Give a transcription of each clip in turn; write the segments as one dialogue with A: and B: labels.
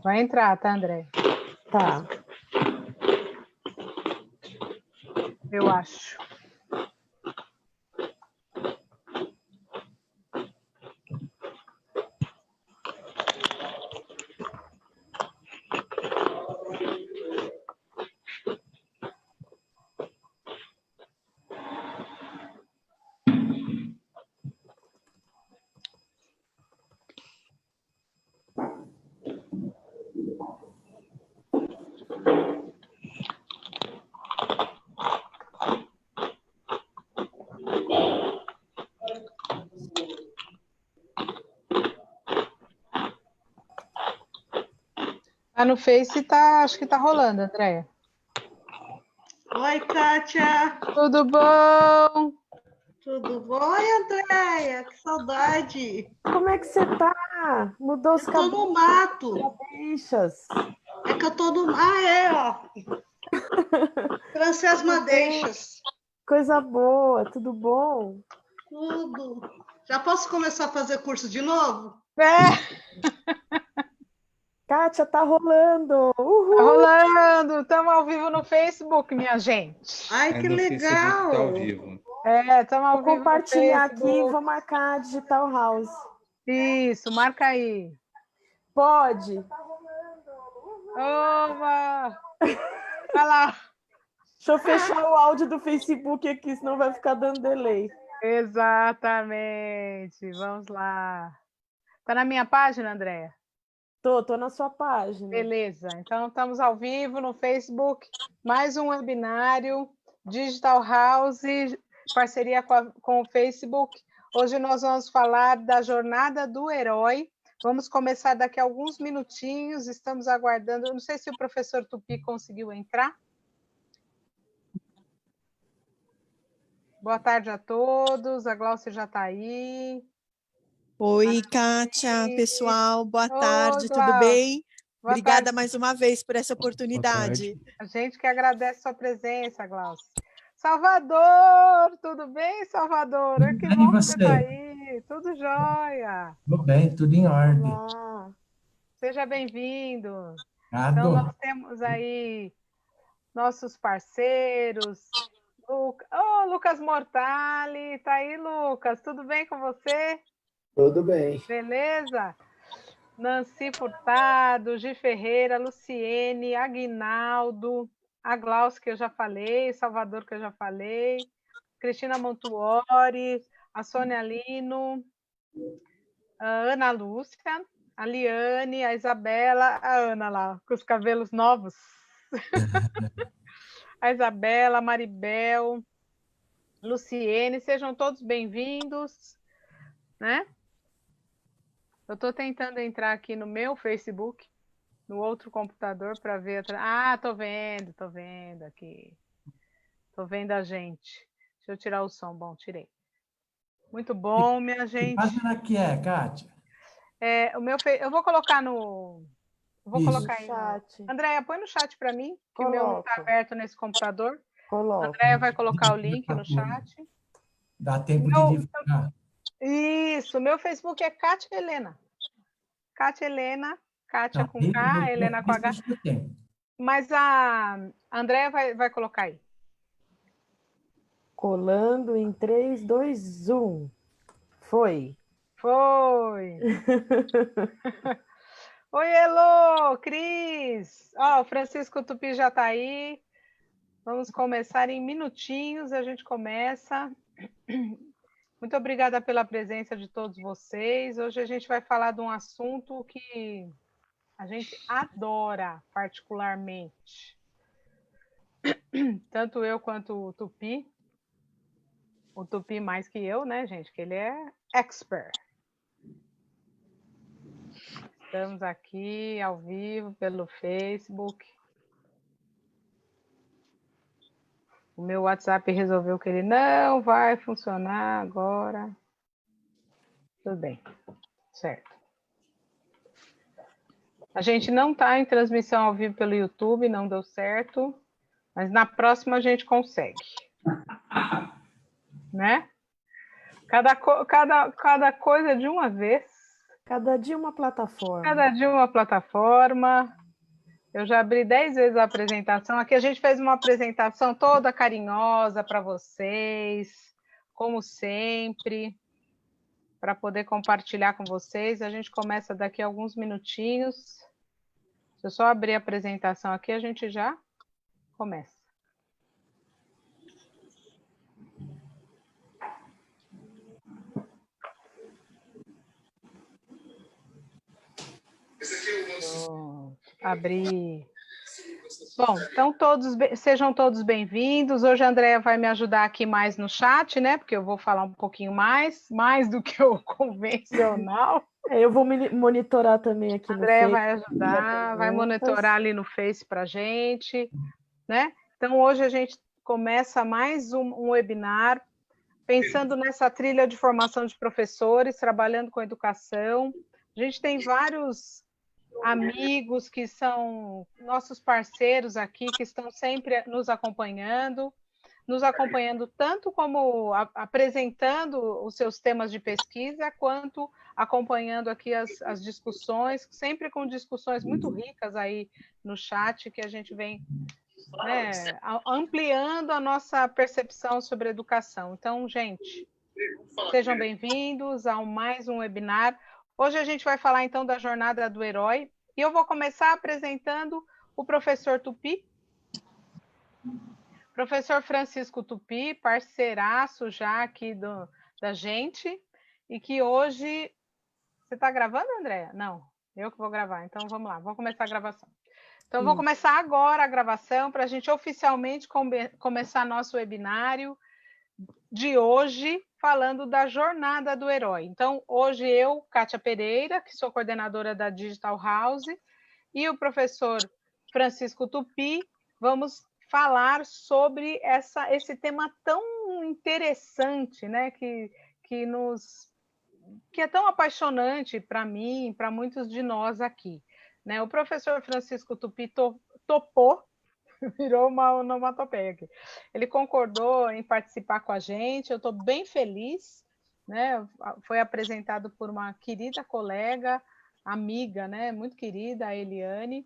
A: Vai entrar, tá, André?
B: Tá.
A: Eu acho. Tá no Face, tá, acho que tá rolando, Andréia.
C: Oi, Kátia.
A: Tudo bom?
C: Tudo bom? Oi, Andréia. Que saudade.
B: Como é que você tá? Mudou os
C: Eu tô no mato.
B: Madeixas.
C: É que eu tô no... Ah, é, ó. Trouxe as madeixas.
B: Coisa boa, tudo bom?
C: Tudo. Já posso começar a fazer curso de novo?
B: Kátia, tá rolando! Uhul!
A: Tá rolando! Estamos ao vivo no Facebook, minha gente.
C: Ai, que
D: no Facebook
C: legal!
D: tá ao vivo.
A: Estamos ao
B: Vou
A: vivo
B: compartilhar
A: no
B: aqui,
A: Facebook.
B: vou marcar a Digital House.
A: Isso, marca aí.
B: Pode?
A: Oba! Vai lá.
B: Deixa eu fechar o áudio do Facebook aqui, senão vai ficar dando delay.
A: Exatamente. Vamos lá. Tá na minha página, Andréia?
B: Tô na sua página.
A: Beleza. Então, estamos ao vivo no Facebook. Mais um webinário Digital House, parceria com o Facebook. Hoje nós vamos falar da jornada do herói. Vamos começar daqui a alguns minutinhos. Estamos aguardando. Eu não sei se o professor Tupi conseguiu entrar. Boa tarde a todos. A Glaucia já está aí.
E: Oi, Kátia, pessoal, boa tarde, tudo
A: Glaucia.
E: bem?
A: Boa
E: Obrigada
A: tarde.
E: mais uma vez por essa oportunidade.
A: A gente que agradece sua presença, Glaucia. Salvador, tudo bem, Salvador? Que bom que você está aí. Tudo jóia.
F: Tudo bem, tudo em ordem.
A: Olá. Seja bem-vindo.
F: Obrigado.
A: Então, nós temos aí nossos parceiros. Lucas Mortali, tá aí, Lucas? Tudo bem com você?
G: Tudo bem.
A: Beleza? Nancy Furtado, Gi Ferreira, Luciene, Aguinaldo, a Glaucia, que eu já falei, Salvador, que eu já falei, Cristina Montuori, a Sônia Lino, a Ana Lúcia, a Liane, a Isabela, a Ana lá, com os cabelos novos. A Isabela, a Maribel, Luciene, sejam todos bem-vindos, né? Eu estou tentando entrar aqui no meu Facebook, no outro computador, para ver... tô vendo aqui. Estou vendo a gente. Deixa eu tirar o som. Bom, tirei. Muito bom, minha gente.
F: Que página que é, Kátia?
A: Eu vou colocar no... Vou colocar aí
B: no chat.
A: Andréia, põe no chat para mim, que o meu não está aberto nesse computador.
B: Coloco.
A: Andréia vai colocar o link no chat.
F: Dá tempo de divulgar.
A: Isso, meu Facebook é Kátia Helena. Kátia Helena, Kátia com K, Helena com H. Mas a Andréia vai colocar aí.
B: Colando em 3, 2, 1. Foi.
A: Foi. Oi, Elô, Cris. O Francisco Tupi já está aí. Vamos começar em minutinhos, a gente começa. Muito obrigada pela presença de todos vocês. Hoje a gente vai falar de um assunto que a gente adora particularmente. Tanto eu quanto o Tupi. O Tupi mais que eu, né, gente? Que ele é expert. Estamos aqui ao vivo pelo Facebook. O meu WhatsApp resolveu que ele não vai funcionar agora. Tudo bem, certo. A gente não está em transmissão ao vivo pelo YouTube, não deu certo, mas na próxima a gente consegue. Né? Cada coisa de uma vez.
B: Cada dia uma plataforma.
A: Cada dia uma plataforma. Eu já abri 10 vezes a apresentação. Aqui a gente fez uma apresentação toda carinhosa para vocês, como sempre, para poder compartilhar com vocês. A gente começa daqui a alguns minutinhos. Se eu só abrir a apresentação aqui, a gente já começa. Abrir. Bom, então sejam todos bem-vindos. Hoje a Andréia vai me ajudar aqui mais no chat, né? Porque eu vou falar um pouquinho mais do que o convencional.
B: Eu vou monitorar também aqui no Face.
A: A Andréia vai ajudar, vai monitorar ali no Face para a gente, né? Então hoje a gente começa mais um webinar, pensando nessa trilha de formação de professores, trabalhando com educação. A gente tem vários amigos que são nossos parceiros aqui, que estão sempre nos acompanhando tanto como apresentando os seus temas de pesquisa, quanto acompanhando aqui as discussões, sempre com discussões muito ricas aí no chat, que a gente vem, né, ampliando a nossa percepção sobre educação. Então, gente, sejam bem-vindos a mais um webinar. Hoje a gente vai falar, então, da Jornada do Herói, e eu vou começar apresentando o professor Tupi. Professor Francisco Tupi, parceiraço já aqui da gente, e que hoje... Você está gravando, Andréia? Não, eu que vou gravar, então vamos lá, vamos começar a gravação. Então, eu vou começar agora a gravação para a gente oficialmente começar nosso webinário de hoje, falando da Jornada do Herói. Então, hoje eu, Kátia Pereira, que sou coordenadora da Digital House, e o professor Francisco Tupi, vamos falar sobre esse tema tão interessante, né, que é tão apaixonante para mim, para muitos de nós aqui, né? O professor Francisco Tupi topou, virou uma onomatopeia aqui. Ele concordou em participar com a gente, eu estou bem feliz, né? Foi apresentado por uma querida colega, amiga, né? Muito querida, a Eliane,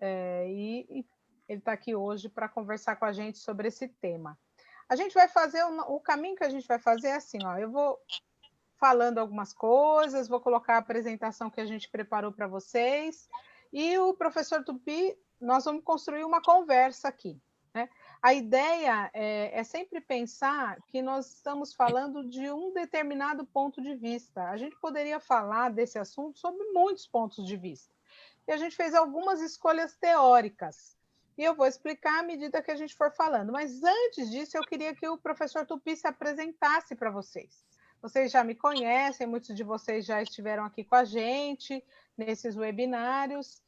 A: e ele está aqui hoje para conversar com a gente sobre esse tema. A gente vai fazer, o caminho que a gente vai fazer é assim, ó, eu vou falando algumas coisas, vou colocar a apresentação que a gente preparou para vocês, e o professor Tupi, nós vamos construir uma conversa aqui, né? A ideia é sempre pensar que nós estamos falando de um determinado ponto de vista. A gente poderia falar desse assunto sobre muitos pontos de vista. E a gente fez algumas escolhas teóricas. E eu vou explicar à medida que a gente for falando. Mas antes disso, eu queria que o professor Tupi se apresentasse para vocês. Vocês já me conhecem, muitos de vocês já estiveram aqui com a gente nesses webinários.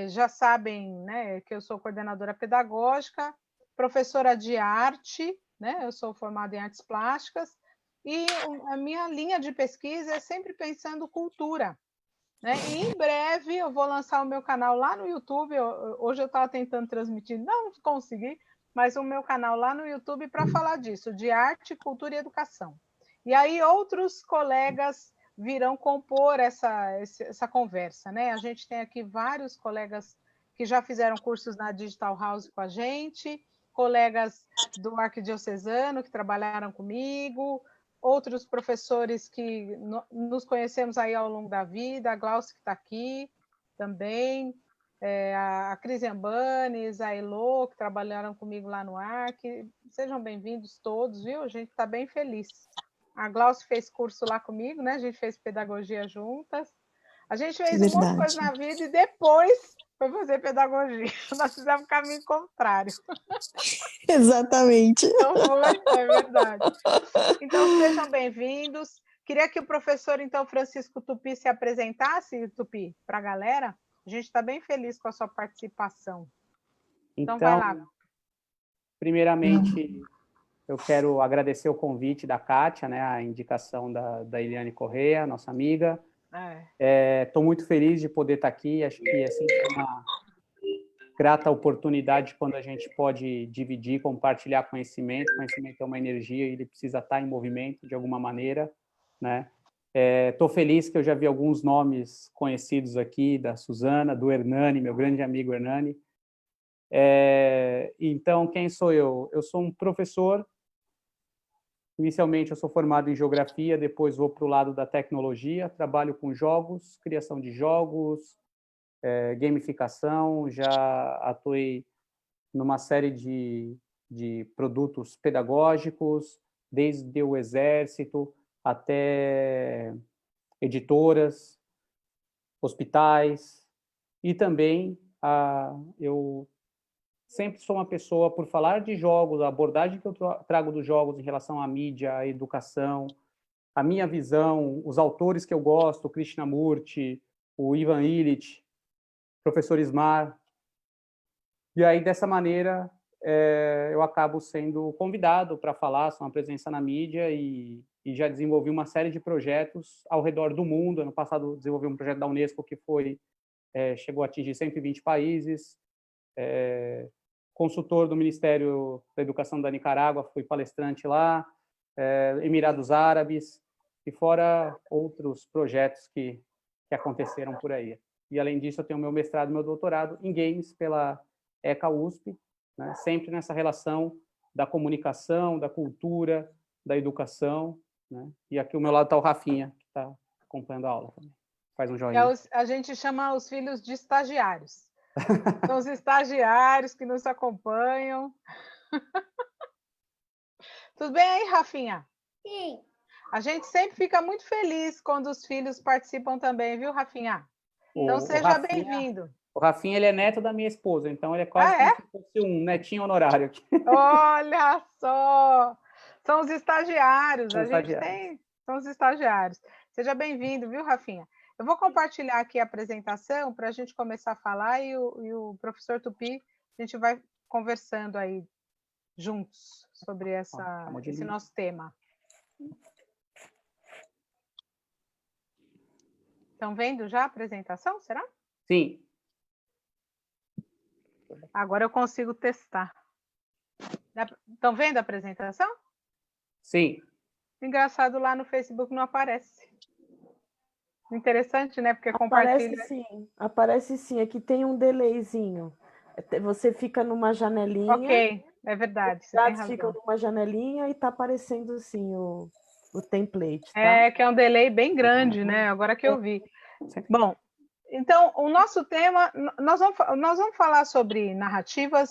A: Já sabem, né, que eu sou coordenadora pedagógica, professora de arte, né, eu sou formada em artes plásticas, e a minha linha de pesquisa é sempre pensando cultura, né? E em breve eu vou lançar o meu canal lá no YouTube. Hoje eu estava tentando transmitir, não consegui, mas o meu canal lá no YouTube para falar disso, de arte, cultura e educação. E aí outros colegas virão compor essa conversa, né? A gente tem aqui vários colegas que já fizeram cursos na Digital House com a gente, colegas do Arquidiocesano que trabalharam comigo, outros professores que nos conhecemos aí ao longo da vida, a Glaucia que está aqui também, a Cris Ambanes, a Elô, que trabalharam comigo lá no Arc. Sejam bem-vindos todos, viu? A gente está bem feliz. A Glaucia fez curso lá comigo, né? A gente fez pedagogia juntas. A gente fez um monte de coisa na vida e depois foi fazer pedagogia. Nós fizemos o caminho contrário.
E: Exatamente.
A: Não foi? É verdade. Então, sejam bem-vindos. Queria que o professor, então, Francisco Tupi, se apresentasse, Tupi, para a galera. A gente está bem feliz com a sua participação. Então vai lá.
D: Primeiramente, eu quero agradecer o convite da Kátia, né, a indicação da Eliane Correia, nossa amiga. Estou muito feliz de poder estar aqui, acho que é sempre uma grata oportunidade quando a gente pode dividir, compartilhar conhecimento. Conhecimento é uma energia e ele precisa estar em movimento de alguma maneira, né? Estou feliz que eu já vi alguns nomes conhecidos aqui, da Suzana, do Hernani, meu grande amigo Hernani. Então, quem sou eu? Eu sou um professor. Inicialmente, eu sou formado em geografia, depois vou para o lado da tecnologia, trabalho com jogos, criação de jogos, gamificação, já atuei numa série de produtos pedagógicos, desde o Exército até editoras, hospitais, e também eu sempre sou uma pessoa, por falar de jogos, a abordagem que eu trago dos jogos em relação à mídia, à educação, a minha visão, os autores que eu gosto, o Krishnamurti, o Ivan Illich, o professor Ismar. E aí, dessa maneira, eu acabo sendo convidado para falar, sou uma presença na mídia e já desenvolvi uma série de projetos ao redor do mundo. Ano passado, desenvolvi um projeto da Unesco que chegou a atingir 120 países. Consultor do Ministério da Educação da Nicarágua, fui palestrante lá, Emirados Árabes, e fora outros projetos que aconteceram por aí. E, além disso, eu tenho meu mestrado e meu doutorado em games pela ECA USP, né, sempre nessa relação da comunicação, da cultura, da educação. Né? E aqui ao meu lado está o Rafinha, que está acompanhando a aula também. Faz um joinha.
A: A gente chama os filhos de estagiários. São os estagiários que nos acompanham. Tudo bem aí, Rafinha?
G: Sim.
A: A gente sempre fica muito feliz quando os filhos participam também, viu, Rafinha? Então, seja bem-vindo.
D: O Rafinha, ele é neto da minha esposa, então ele é quase como se fosse um netinho honorário aqui.
A: Olha só! São os estagiários, são os estagiários. Seja bem-vindo, viu, Rafinha? Eu vou compartilhar aqui a apresentação para a gente começar a falar e o professor Tupi, a gente vai conversando aí juntos sobre esse nosso tema. Estão vendo já a apresentação, será?
D: Sim.
A: Agora eu consigo testar. Estão vendo a apresentação?
D: Sim.
A: Engraçado, lá no Facebook não aparece. Interessante, né? Porque
B: Aparece sim. Aqui tem um delayzinho. Você fica numa janelinha.
A: Ok, é verdade.
B: Os dados ficam numa janelinha e está aparecendo sim o template. Tá?
A: Que é um delay bem grande, né? Agora que eu vi. Bom, então, o nosso tema, nós vamos falar sobre narrativas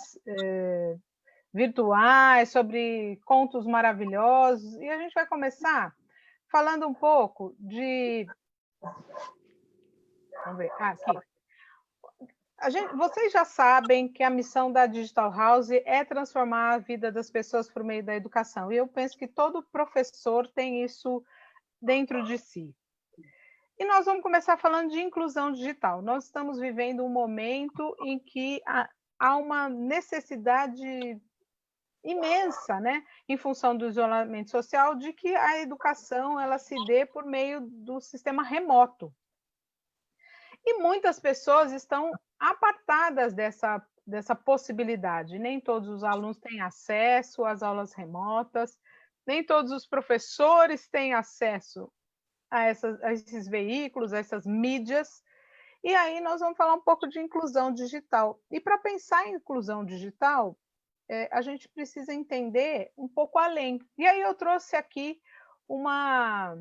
A: virtuais, sobre contos maravilhosos, e a gente vai começar falando um pouco de... Vamos ver, aqui. Vocês já sabem que a missão da Digital House é transformar a vida das pessoas por meio da educação, e eu penso que todo professor tem isso dentro de si. E nós vamos começar falando de inclusão digital. Nós estamos vivendo um momento em que há uma necessidade imensa, né, em função do isolamento social, de que a educação ela se dê por meio do sistema remoto. E muitas pessoas estão apartadas dessa possibilidade. Nem todos os alunos têm acesso às aulas remotas, nem todos os professores têm acesso a esses veículos, a essas mídias. E aí nós vamos falar um pouco de inclusão digital. E para pensar em inclusão digital, a gente precisa entender um pouco além. E aí eu trouxe aqui uma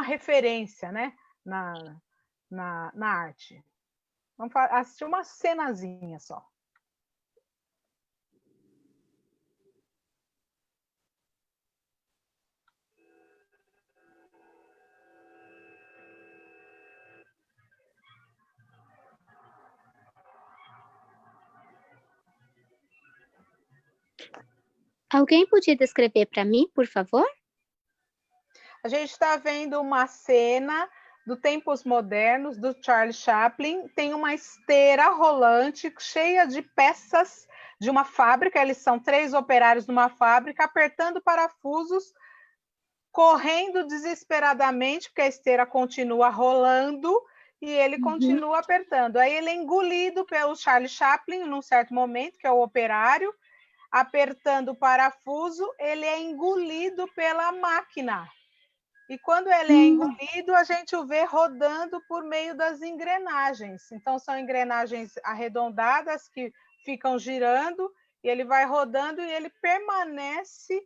A: referência, né, na arte. Vamos assistir uma cenazinha só.
G: Alguém podia descrever para mim, por favor?
A: A gente está vendo uma cena do Tempos Modernos, do Charlie Chaplin. Tem uma esteira rolante cheia de peças de uma fábrica. Eles são 3 operários numa fábrica, apertando parafusos, correndo desesperadamente, porque a esteira continua rolando e ele continua apertando. Aí ele é engolido pelo Charlie Chaplin, num certo momento, que é o operário, apertando o parafuso, ele é engolido pela máquina. E quando ele é engolido, a gente o vê rodando por meio das engrenagens. Então, são engrenagens arredondadas que ficam girando, e ele vai rodando e ele permanece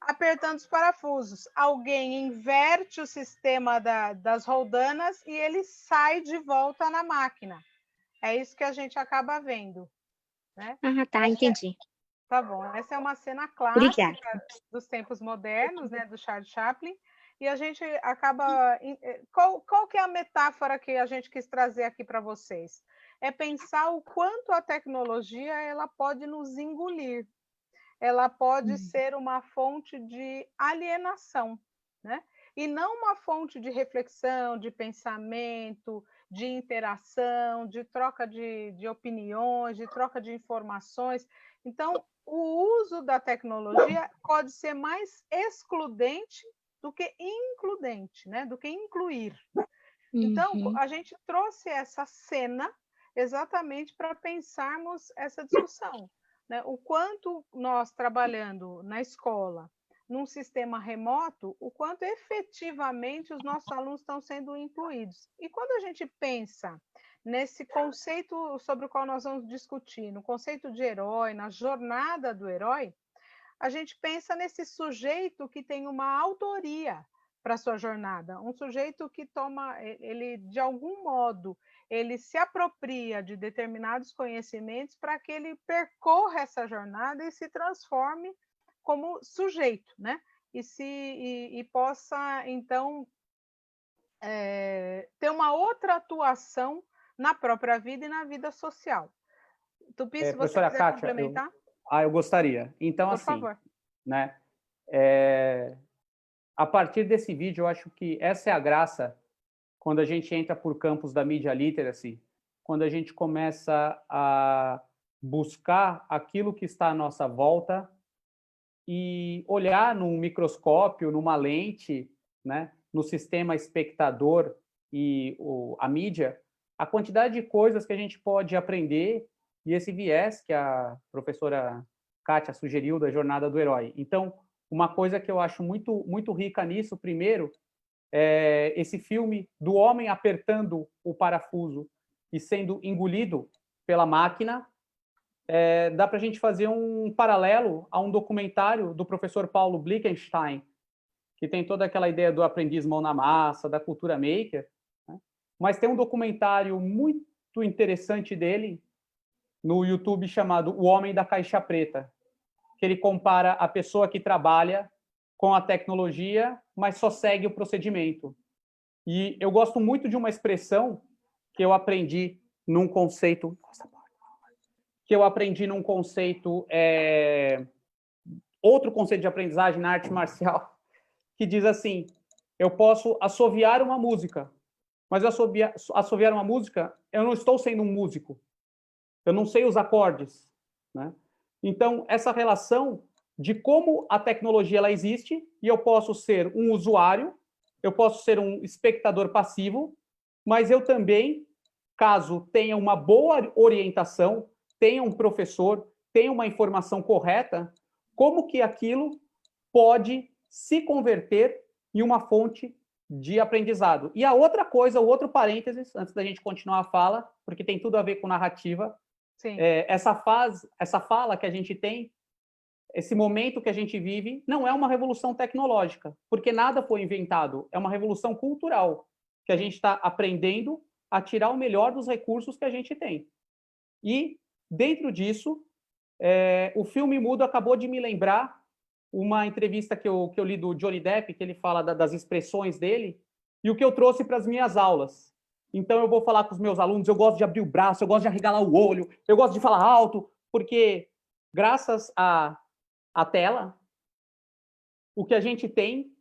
A: apertando os parafusos. Alguém inverte o sistema das roldanas e ele sai de volta na máquina. É isso que a gente acaba vendo. Né?
G: Ah, tá, entendi.
A: Tá bom. Essa é uma cena clássica
G: Obrigada.
A: dos tempos modernos, né, do Charles Chaplin. E a gente acaba... Qual que é a metáfora que a gente quis trazer aqui para vocês? É pensar o quanto a tecnologia ela pode nos engolir. Ela pode ser uma fonte de alienação, né? E não uma fonte de reflexão, de pensamento, de interação, de troca de opiniões, de troca de informações. Então, o uso da tecnologia pode ser mais excludente do que includente, né? Do que incluir. Então, a gente trouxe essa cena exatamente para pensarmos essa discussão. Né? O quanto nós trabalhando na escola, num sistema remoto, o quanto efetivamente os nossos alunos estão sendo incluídos. E quando a gente pensa nesse conceito sobre o qual nós vamos discutir, no conceito de herói, na jornada do herói, a gente pensa nesse sujeito que tem uma autoria para sua jornada, um sujeito que toma, ele de algum modo, ele se apropria de determinados conhecimentos para que ele percorra essa jornada e se transforme como sujeito, né? E possa, então, ter uma outra atuação na própria vida e na vida social. Tupi, se você quiser
D: Kátia,
A: complementar.
D: Eu gostaria. Então,
A: por favor.
D: Né? A partir desse vídeo, eu acho que essa é a graça quando a gente entra por campos da media literacy, quando a gente começa a buscar aquilo que está à nossa volta e olhar num microscópio, numa lente, né, no sistema espectador e a mídia, a quantidade de coisas que a gente pode aprender e esse viés que a professora Kátia sugeriu da jornada do herói. Então, uma coisa que eu acho muito, muito rica nisso, primeiro, é esse filme do homem apertando o parafuso e sendo engolido pela máquina. Dá para a gente fazer um paralelo a um documentário do professor Paulo Blickenstein, que tem toda aquela ideia do aprendiz mão na massa, da cultura maker, né? Mas tem um documentário muito interessante dele no YouTube chamado O Homem da Caixa Preta, que ele compara a pessoa que trabalha com a tecnologia, mas só segue o procedimento. E eu gosto muito de uma expressão que eu aprendi num conceito... outro conceito de aprendizagem na arte marcial, que diz assim, eu posso assoviar uma música, mas assoviar uma música, eu não estou sendo um músico, eu não sei os acordes, né? Então, essa relação de como a tecnologia ela existe e eu posso ser um usuário, eu posso ser um espectador passivo, mas eu também, caso tenha uma boa orientação, tenha um professor, tenha uma informação correta, como que aquilo pode se converter em uma fonte de aprendizado. E a outra coisa, o outro parênteses, antes da gente continuar a fala, porque tem tudo a ver com narrativa, essa fala que a gente tem, esse momento que a gente vive, não é uma revolução tecnológica, porque nada foi inventado, é uma revolução cultural, que a gente está aprendendo a tirar o melhor dos recursos que a gente tem. E, dentro disso, o filme mudo acabou de me lembrar uma entrevista que eu li do Johnny Depp, que ele fala das expressões dele, e o que eu trouxe para as minhas aulas. Então, eu vou falar com os meus alunos, eu gosto de abrir o braço, eu gosto de arregalar o olho, eu gosto de falar alto, porque, graças à tela, o que a gente tem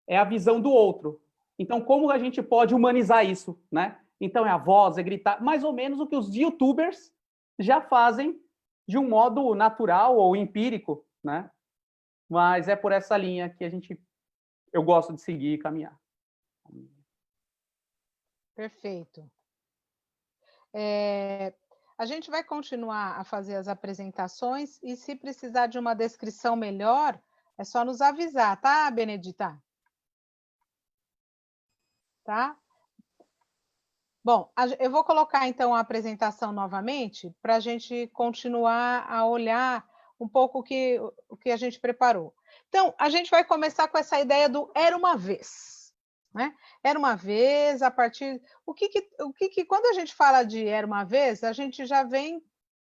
D: é a visão do outro. Então, como a gente pode humanizar isso, né? Então, é a voz, é gritar, mais ou menos o que os youtubers já fazem de um modo natural ou empírico, né? Mas é por essa linha que eu gosto de seguir e caminhar.
A: Perfeito. A gente vai continuar a fazer as apresentações e se precisar de uma descrição melhor, é só nos avisar, tá, Benedita? tá? Bom, eu vou colocar então a apresentação novamente para a gente continuar a olhar um pouco o que a gente preparou. Então, a gente vai começar com essa ideia do era uma vez, né? Era uma vez, a partir... Quando a gente fala de era uma vez, a gente já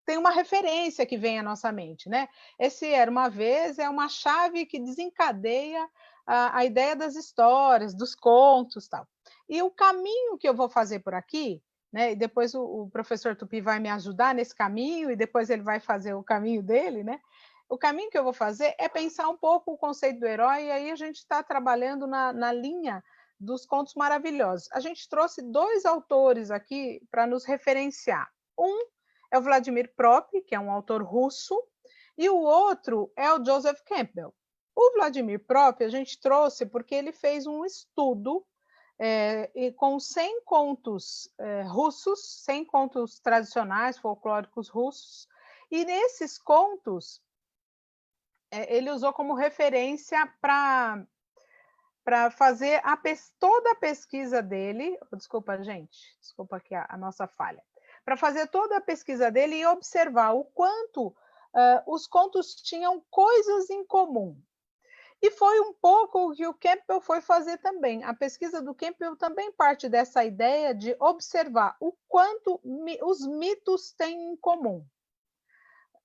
A: tem uma referência que vem à nossa mente, né? Esse era uma vez é uma chave que desencadeia a ideia das histórias, dos contos, tal. E o caminho que eu vou fazer por aqui, né? E depois o professor Tupi vai me ajudar nesse caminho, e depois ele vai fazer o caminho dele, né? O caminho que eu vou fazer é pensar um pouco o conceito do herói, e aí a gente está trabalhando na linha dos contos maravilhosos. A gente trouxe 2 autores aqui para nos referenciar. Um é o Vladimir Prop, que é um autor russo, e o outro é o Joseph Campbell. O Vladimir Prop a gente trouxe porque ele fez um estudo com 100 contos russos, 100 contos tradicionais, folclóricos russos, e nesses contos ele usou como referência para fazer toda a pesquisa dele. Desculpa, gente, desculpa aqui a nossa falha. Para fazer toda a pesquisa dele e observar o quanto os contos tinham coisas em comum. E foi um pouco o que o Campbell foi fazer também. A pesquisa do Campbell também parte dessa ideia de observar o quanto os mitos têm em comum.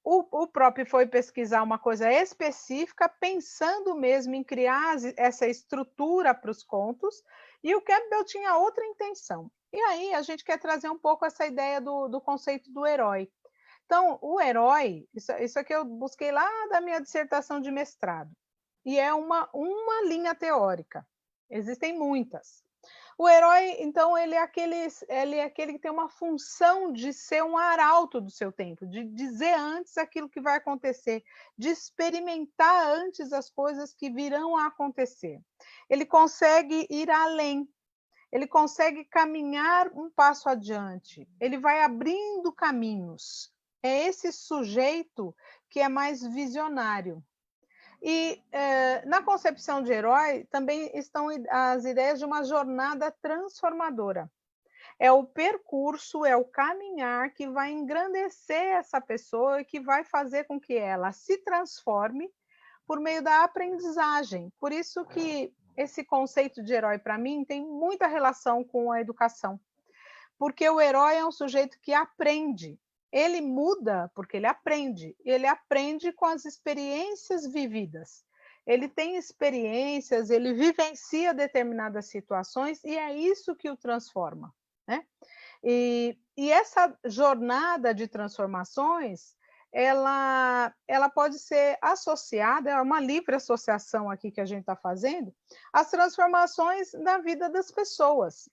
A: O próprio foi pesquisar uma coisa específica, pensando mesmo em criar essa estrutura para os contos, e o Campbell tinha outra intenção. E aí a gente quer trazer um pouco essa ideia do conceito do herói. Então, o herói, isso aqui eu busquei lá da minha dissertação de mestrado, e é uma linha teórica. Existem muitas. O herói, então, ele é aquele que tem uma função de ser um arauto do seu tempo, de dizer antes aquilo que vai acontecer, de experimentar antes as coisas que virão a acontecer. Ele consegue ir além, ele consegue caminhar um passo adiante, ele vai abrindo caminhos. É esse sujeito que é mais visionário. E na concepção de herói também estão as ideias de uma jornada transformadora. É o percurso, é o caminhar que vai engrandecer essa pessoa e que vai fazer com que ela se transforme por meio da aprendizagem. Por isso que esse conceito de herói, para mim, tem muita relação com a educação. Porque o herói é um sujeito que aprende. Ele muda porque ele aprende com as experiências vividas. Ele tem experiências, ele vivencia determinadas situações e é isso que o transforma, né? E essa jornada de transformações, ela pode ser associada, é uma livre associação aqui que a gente está fazendo, às transformações na vida das pessoas.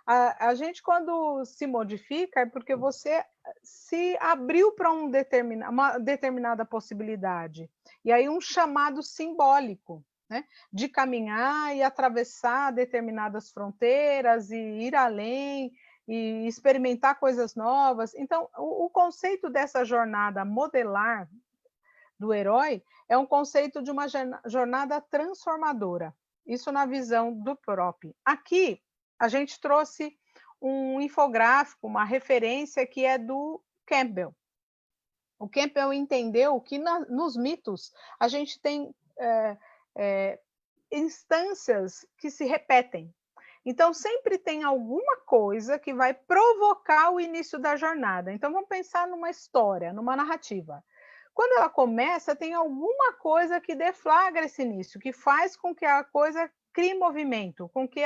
A: A gente, quando se modifica, é porque você se abriu para uma determinada possibilidade. E aí um chamado simbólico, né? De caminhar e atravessar determinadas fronteiras e ir além e experimentar coisas novas. Então, o conceito dessa jornada modelar do herói é um conceito de uma jornada transformadora. Isso na visão do Prop. Aqui, a gente trouxe um infográfico, uma referência que é do Campbell. O Campbell entendeu que nos mitos a gente tem instâncias que se repetem. Então, sempre tem alguma coisa que vai provocar o início da jornada. Então, vamos pensar numa história, numa narrativa. Quando ela começa, tem alguma coisa que deflagra esse início, que faz com que a coisa crie movimento, com que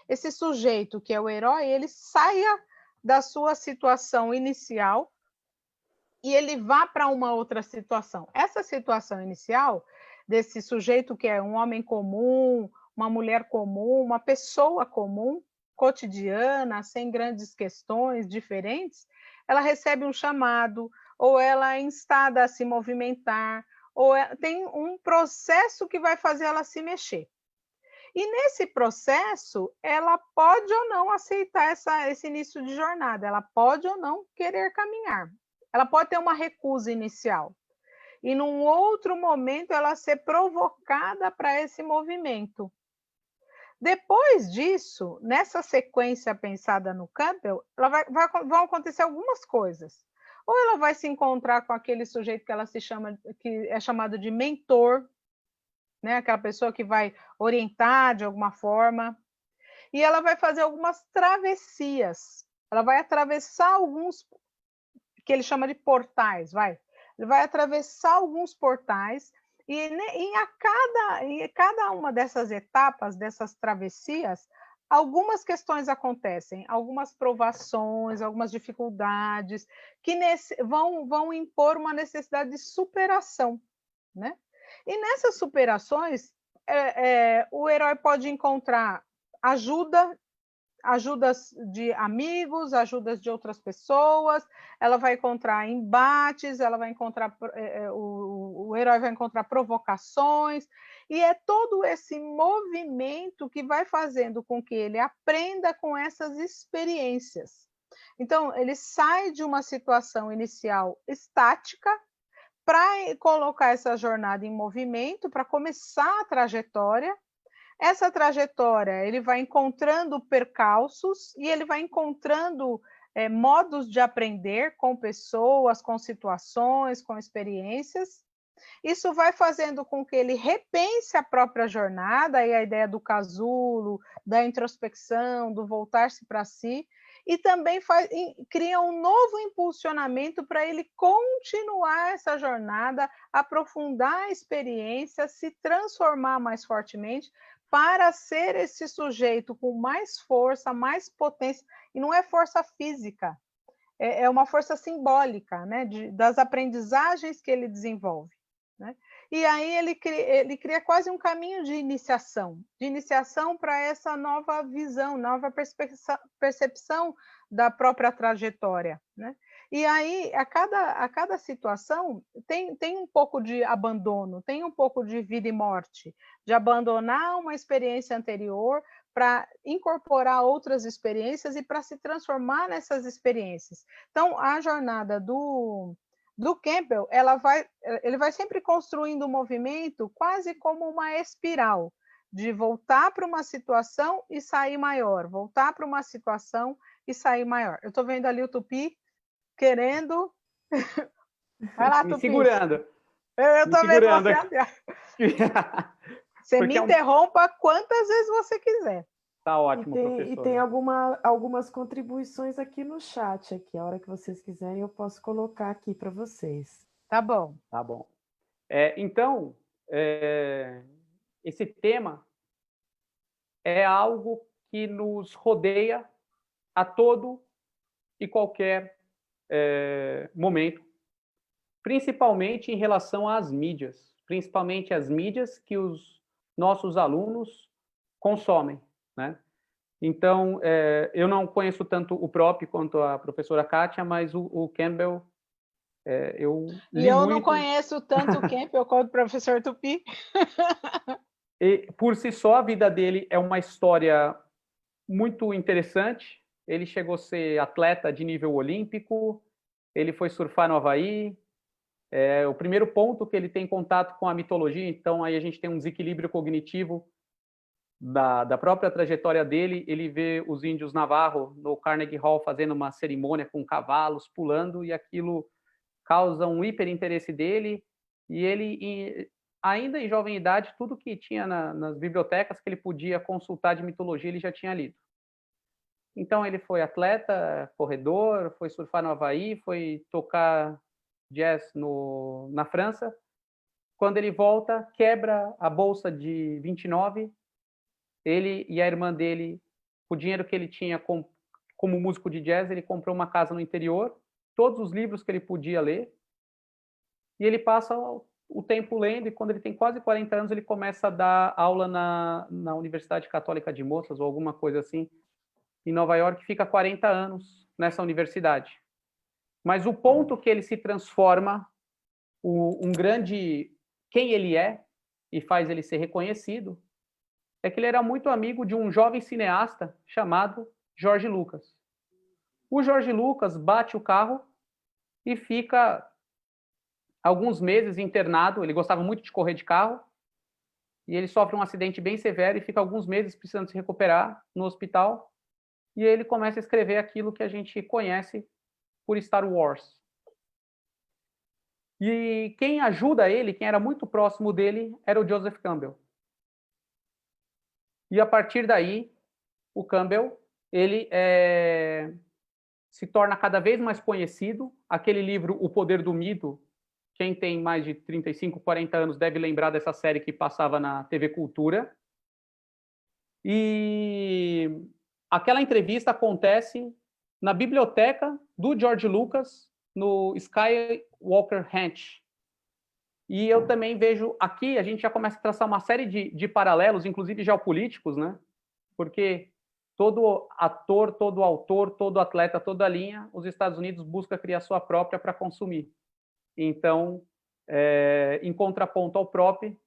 A: esse sujeito, que é o herói, ele saia da sua situação inicial e ele vá para uma outra situação. Essa situação inicial, desse sujeito que é um homem comum, uma mulher comum, uma pessoa comum, cotidiana, sem grandes questões diferentes, ela recebe um chamado, ou ela é instada a se movimentar, ou tem um processo que vai fazer ela se mexer. E nesse processo, ela pode ou não aceitar esse início de jornada, ela pode ou não querer caminhar. Ela pode ter uma recusa inicial. E num outro momento, ela ser provocada para esse movimento. Depois disso, nessa sequência pensada no Campbell, vão acontecer algumas coisas. Ou ela vai se encontrar com aquele sujeito que ela se chama, que é chamado de mentor, né? Aquela pessoa que vai orientar de alguma forma, e ela vai fazer algumas travessias. Ela vai atravessar alguns que ele chama de portais, ele vai atravessar alguns portais e em cada uma dessas etapas, dessas travessias, algumas questões acontecem, algumas provações, algumas dificuldades que vão impor uma necessidade de superação, né? E nessas superações, o herói pode encontrar ajudas de amigos, ajudas de outras pessoas, ela vai encontrar embates, ela vai encontrar o herói vai encontrar provocações, e é todo esse movimento que vai fazendo com que ele aprenda com essas experiências. Então, ele sai de uma situação inicial estática para colocar essa jornada em movimento, para começar a trajetória. Essa trajetória, ele vai encontrando percalços e ele vai encontrando modos de aprender com pessoas, com situações, com experiências. Isso vai fazendo com que ele repense a própria jornada, e a ideia do casulo, da introspecção, do voltar-se para si, e também cria um novo impulsionamento para ele continuar essa jornada, aprofundar a experiência, se transformar mais fortemente, para ser esse sujeito com mais força, mais potência, e não é força física, é uma força simbólica, né, das aprendizagens que ele desenvolve, né? E aí ele cria quase um caminho de iniciação para essa nova visão, nova percepção da própria trajetória, né? E aí, a cada situação, tem um pouco de abandono, tem um pouco de vida e morte, de abandonar uma experiência anterior para incorporar outras experiências e para se transformar nessas experiências. Então, a jornada do Campbell, ele vai sempre construindo um movimento quase como uma espiral, de voltar para uma situação e sair maior, voltar para uma situação e sair maior. Eu estou vendo ali o Tupi querendo... Vai lá,
D: me
A: Tupi.
D: segurando.
A: Eu estou vendo você. Você me interrompa quantas vezes você quiser.
D: Tá ótimo, professor.
B: E tem algumas contribuições aqui no chat. Aqui. A hora que vocês quiserem, eu posso colocar aqui para vocês.
A: Tá bom.
D: Tá bom. Então, esse tema é algo que nos rodeia a todo e qualquer momento, principalmente em relação às mídias, principalmente as mídias que os nossos alunos consomem, né? Então, eu não conheço tanto o Prop quanto a professora Kátia, mas o Campbell, eu li
A: eu
D: muito.
A: Não conheço tanto o Campbell quanto o professor Tupi.
D: E, por si só, a vida dele é uma história muito interessante. Ele chegou a ser atleta de nível olímpico, ele foi surfar no Havaí. O primeiro ponto que ele tem contato com a mitologia, então aí a gente tem um desequilíbrio cognitivo da própria trajetória dele. Ele vê os índios Navarro no Carnegie Hall fazendo uma cerimônia com cavalos pulando, e aquilo causa um hiperinteresse dele, e ele, ainda em jovem idade, tudo que tinha nas bibliotecas que ele podia consultar de mitologia, ele já tinha lido. Então ele foi atleta, corredor, foi surfar no Havaí, foi tocar jazz na França. Quando ele volta, quebra a bolsa de 29, ele e a irmã dele, o dinheiro que ele tinha como músico de jazz, ele comprou uma casa no interior, todos os livros que ele podia ler, e ele passa o tempo lendo, e quando ele tem quase 40 anos, ele começa a dar aula na Universidade Católica de Moças, ou alguma coisa assim, em Nova York, fica 40 anos nessa universidade. Mas o ponto que ele se transforma, um grande quem ele é, e faz ele ser reconhecido, é que ele era muito amigo de um jovem cineasta chamado George Lucas. O George Lucas bate o carro e fica alguns meses internado. Ele gostava muito de correr de carro, e ele sofre um acidente bem severo e fica alguns meses precisando se recuperar no hospital, e ele começa a escrever aquilo que a gente conhece por Star Wars. E quem ajuda ele, quem era muito próximo dele, era o Joseph Campbell. E a partir daí, o Campbell, ele se torna cada vez mais conhecido. Aquele livro, O Poder do Mito, quem tem mais de 35, 40 anos deve lembrar dessa série que passava na TV Cultura. E aquela entrevista acontece na biblioteca do George Lucas, no Skywalker Ranch. E eu também vejo aqui, a gente já começa a traçar uma série de paralelos, inclusive geopolíticos, né? Porque todo ator, todo autor, todo atleta, toda linha, os Estados Unidos busca criar sua própria para consumir. Então, em contraponto ao próprio,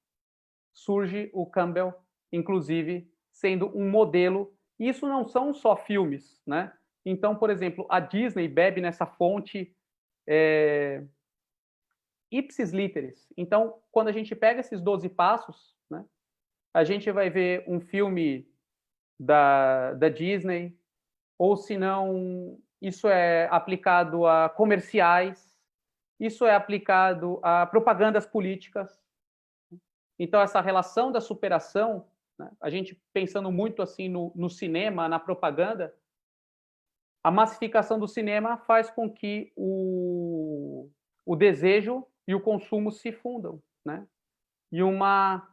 D: surge o Campbell, inclusive, sendo um modelo. E isso não são só filmes, né? Então, por exemplo, a Disney bebe nessa fonte ipsis literis. Então, quando a gente pega esses 12 passos, né, a gente vai ver um filme da Disney, ou se não, isso é aplicado a comerciais, isso é aplicado a propagandas políticas. Então, essa relação da superação, né, a gente pensando muito assim no cinema, na propaganda, a massificação do cinema faz com que o desejo e o consumo se fundam, né? E uma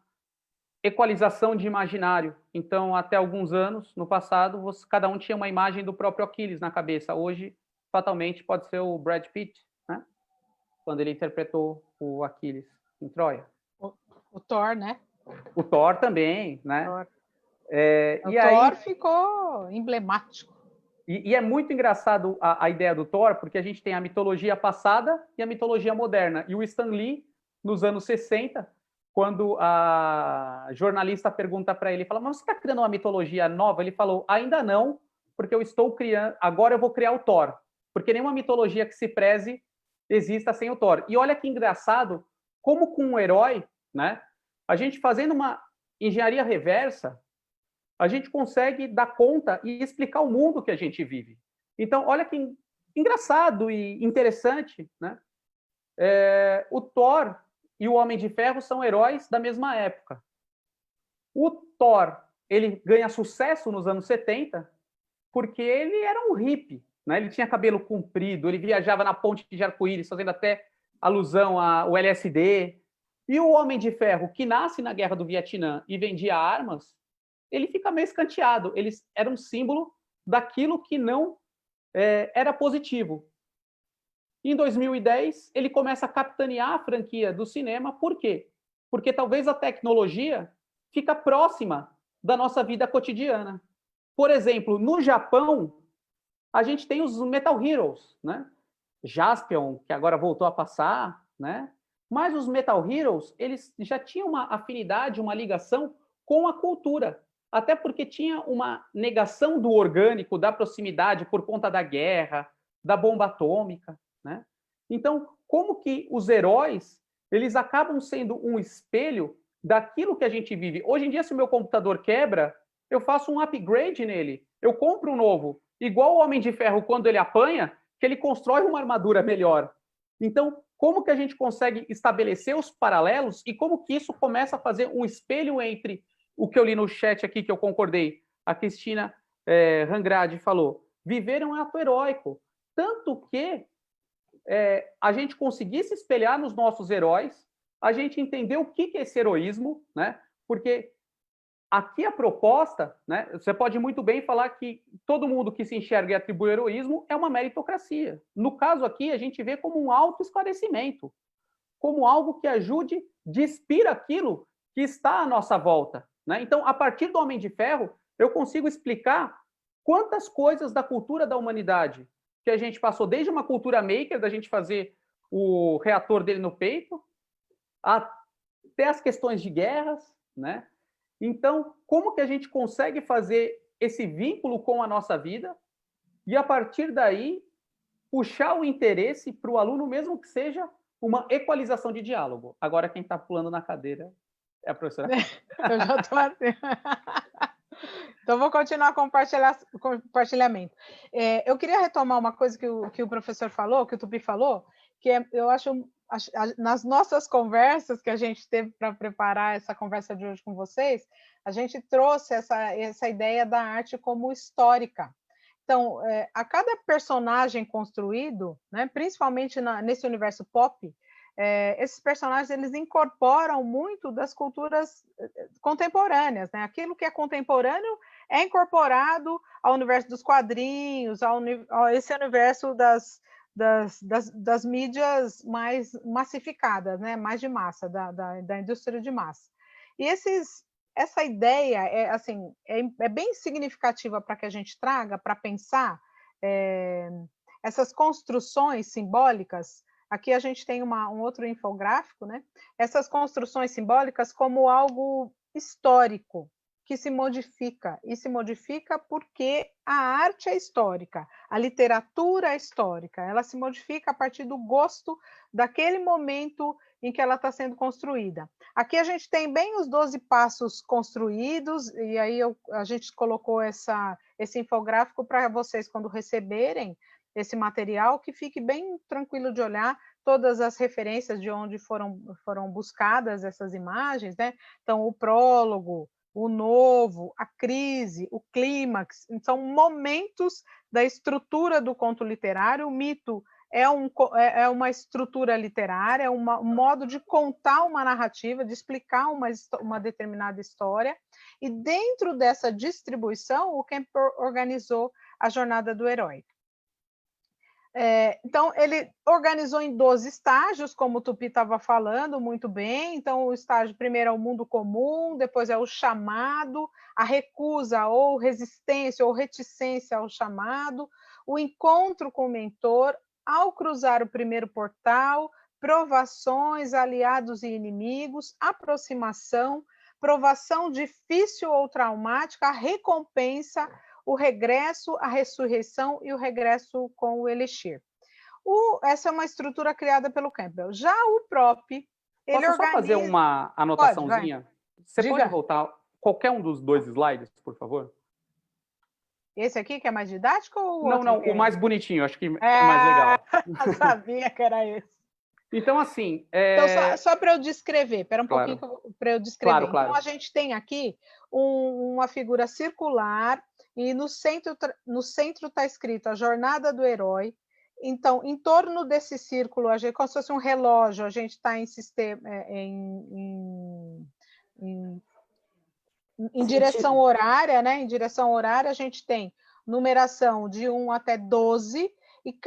D: equalização de imaginário. Então, até alguns anos, no passado, cada um tinha uma imagem do próprio Aquiles na cabeça. Hoje, fatalmente, pode ser o Brad Pitt, né? Quando ele interpretou o Aquiles em Troia.
A: O Thor, né?
D: O Thor também, né?
A: Thor.
D: O
A: Thor ficou emblemático.
D: E é muito engraçado a ideia do Thor, porque a gente tem a mitologia passada e a mitologia moderna. E o Stan Lee, nos anos 60, quando a jornalista pergunta para ele, fala, mas você está criando uma mitologia nova? Ele falou, ainda não, porque eu estou criando, agora eu vou criar o Thor. Porque nenhuma mitologia que se preze exista sem o Thor. E olha que engraçado, como com um herói, né, a gente fazendo uma engenharia reversa, a gente consegue dar conta e explicar o mundo que a gente vive. Então, olha que engraçado e interessante, né? O Thor e o Homem de Ferro são heróis da mesma época. O Thor, ele ganha sucesso nos anos 70 porque ele era um hippie, né? Ele tinha cabelo comprido, ele viajava na ponte de arco-íris, fazendo até alusão ao LSD. E o Homem de Ferro, que nasce na Guerra do Vietnã e vendia armas, ele fica meio escanteado. Ele era um símbolo daquilo que não era positivo. Em 2010, ele começa a capitanear a franquia do cinema. Por quê? Porque talvez a tecnologia fica próxima da nossa vida cotidiana. Por exemplo, no Japão, a gente tem os Metal Heroes, né? Jaspion, que agora voltou a passar, né? Mas os Metal Heroes, eles já tinham uma afinidade, uma ligação com a cultura. Até porque tinha uma negação do orgânico, da proximidade por conta da guerra, da bomba atômica, né? Então, como que os heróis, eles acabam sendo um espelho daquilo que a gente vive? Hoje em dia, se o meu computador quebra, eu faço um upgrade nele, eu compro um novo. Igual o Homem de Ferro, quando ele apanha, que ele constrói uma armadura melhor. Então, como que a gente consegue estabelecer os paralelos e como que isso começa a fazer um espelho entre o que eu li no chat aqui, que eu concordei, a Cristina Rangrade falou, viver é um ato heróico. Tanto que a gente conseguir se espelhar nos nossos heróis, a gente entender o que é esse heroísmo, né? Porque aqui a proposta, né? Você pode muito bem falar que todo mundo que se enxerga e atribui heroísmo é uma meritocracia. No caso aqui, a gente vê como um autoesclarecimento, como algo que ajude, despir aquilo que está à nossa volta. Né? Então, a partir do Homem de Ferro, eu consigo explicar quantas coisas da cultura da humanidade que a gente passou, desde uma cultura maker, da gente fazer o reator dele no peito, até as questões de guerras, né? Então, como que a gente consegue fazer esse vínculo com a nossa vida e, a partir daí, puxar o interesse para o aluno, mesmo que seja uma equalização de diálogo. Agora, quem está pulando na cadeira É a professora.
A: Eu já estou assim. Então, vou continuar com o compartilhamento. Eu queria retomar uma coisa que o professor falou, que o Tupi falou, que eu acho, nas nossas conversas que a gente teve para preparar essa conversa de hoje com vocês, a gente trouxe essa ideia da arte como histórica. Então, a cada personagem construído, né, principalmente nesse universo pop, esses personagens eles incorporam muito das culturas contemporâneas, né? Aquilo que é contemporâneo é incorporado ao universo dos quadrinhos, a esse universo das mídias mais massificadas, né? Mais de massa, da indústria de massa. E essa ideia é bem significativa para que a gente traga, para pensar essas construções simbólicas. Aqui a gente tem um outro infográfico, né? Essas construções simbólicas como algo histórico, que se modifica, e se modifica porque a arte é histórica, a literatura é histórica, ela se modifica a partir do gosto daquele momento em que ela está sendo construída. Aqui a gente tem bem os 12 passos construídos, e aí a gente colocou esse infográfico para vocês, quando receberem esse material, que fique bem tranquilo de olhar todas as referências de onde foram buscadas essas imagens, né? Então, o prólogo, o novo, a crise, o clímax, são momentos da estrutura do conto literário. O mito é uma estrutura literária, é um modo de contar uma narrativa, de explicar uma determinada história, e dentro dessa distribuição, o Campbell organizou a jornada do herói. Então, ele organizou em 12 estágios, como o Tupi estava falando muito bem. Então, o estágio primeiro é o mundo comum, depois é o chamado, a recusa ou resistência ou reticência ao chamado, o encontro com o mentor, ao cruzar o primeiro portal, provações, aliados e inimigos, aproximação, provação difícil ou traumática, a recompensa, o regresso, a ressurreição e o regresso com o elixir. Essa é uma estrutura criada pelo Campbell. Já o Prop, ele
D: Posso só fazer uma anotaçãozinha? Você pode voltar qualquer um dos 2 slides, por favor?
A: Esse aqui que é mais didático ou o
D: não,
A: outro?
D: Não, o mais bonitinho, acho que é mais legal.
A: Eu sabia que era esse.
D: Então, assim...
A: Então, só para eu descrever, espera um pouquinho para eu descrever.
D: Claro.
A: Então, a gente tem aqui uma figura circular, e no centro está escrito a jornada do herói. Então, em torno desse círculo, como se fosse um relógio, a gente está em sistema, em direção horária, né? Em direção horária, a gente tem numeração de 1 até 12, e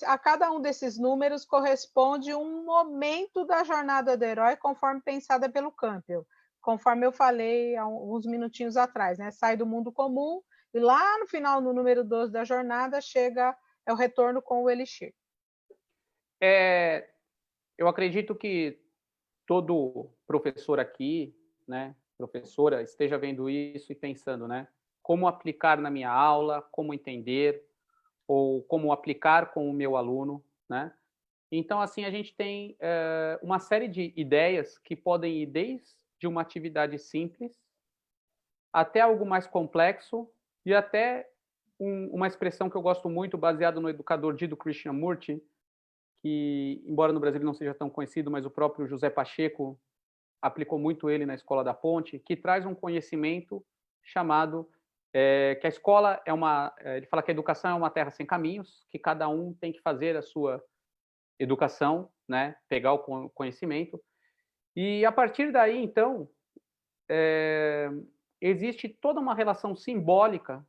A: a cada um desses números corresponde um momento da jornada do herói, conforme pensada pelo Campbell. Conforme eu falei há uns minutinhos atrás, né? Sai do mundo comum, e lá no final, no número 12 da jornada, é o retorno com o elixir.
D: Eu acredito que todo professor aqui, né, professora, esteja vendo isso e pensando, né, como aplicar na minha aula, como entender, ou como aplicar com o meu aluno, né? Então, assim, a gente tem uma série de ideias que podem ir desde uma atividade simples até algo mais complexo, e até uma expressão que eu gosto muito, baseado no educador Dido Krishnamurti, que, embora no Brasil não seja tão conhecido, mas o próprio José Pacheco aplicou muito ele na Escola da Ponte, que traz um conhecimento chamado que a escola ele fala que a educação é uma terra sem caminhos, que cada um tem que fazer a sua educação, né, pegar o conhecimento, e a partir daí, então, existe toda uma relação simbólica.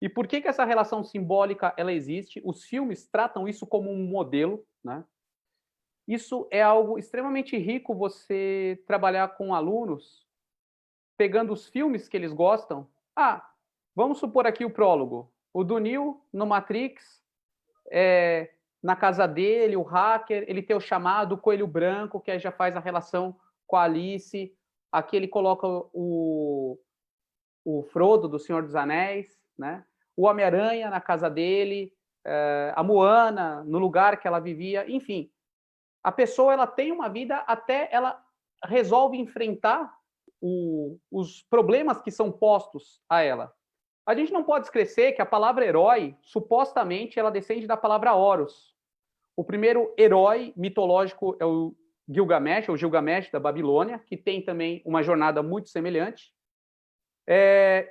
D: E por que essa relação simbólica ela existe? Os filmes tratam isso como um modelo, né? Isso é algo extremamente rico, você trabalhar com alunos, pegando os filmes que eles gostam. Vamos supor aqui o prólogo. O do Neo no Matrix, na casa dele, o hacker, ele tem o chamado, o coelho branco, que aí já faz a relação com a Alice. Aqui ele coloca o Frodo, do Senhor dos Anéis, né? O Homem-Aranha na casa dele, a Moana no lugar que ela vivia, enfim. A pessoa ela tem uma vida até ela resolve enfrentar os problemas que são postos a ela. A gente não pode esquecer que a palavra herói, supostamente, ela descende da palavra Horus. O primeiro herói mitológico é o Gilgamesh, ou Gilgamesh da Babilônia, que tem também uma jornada muito semelhante.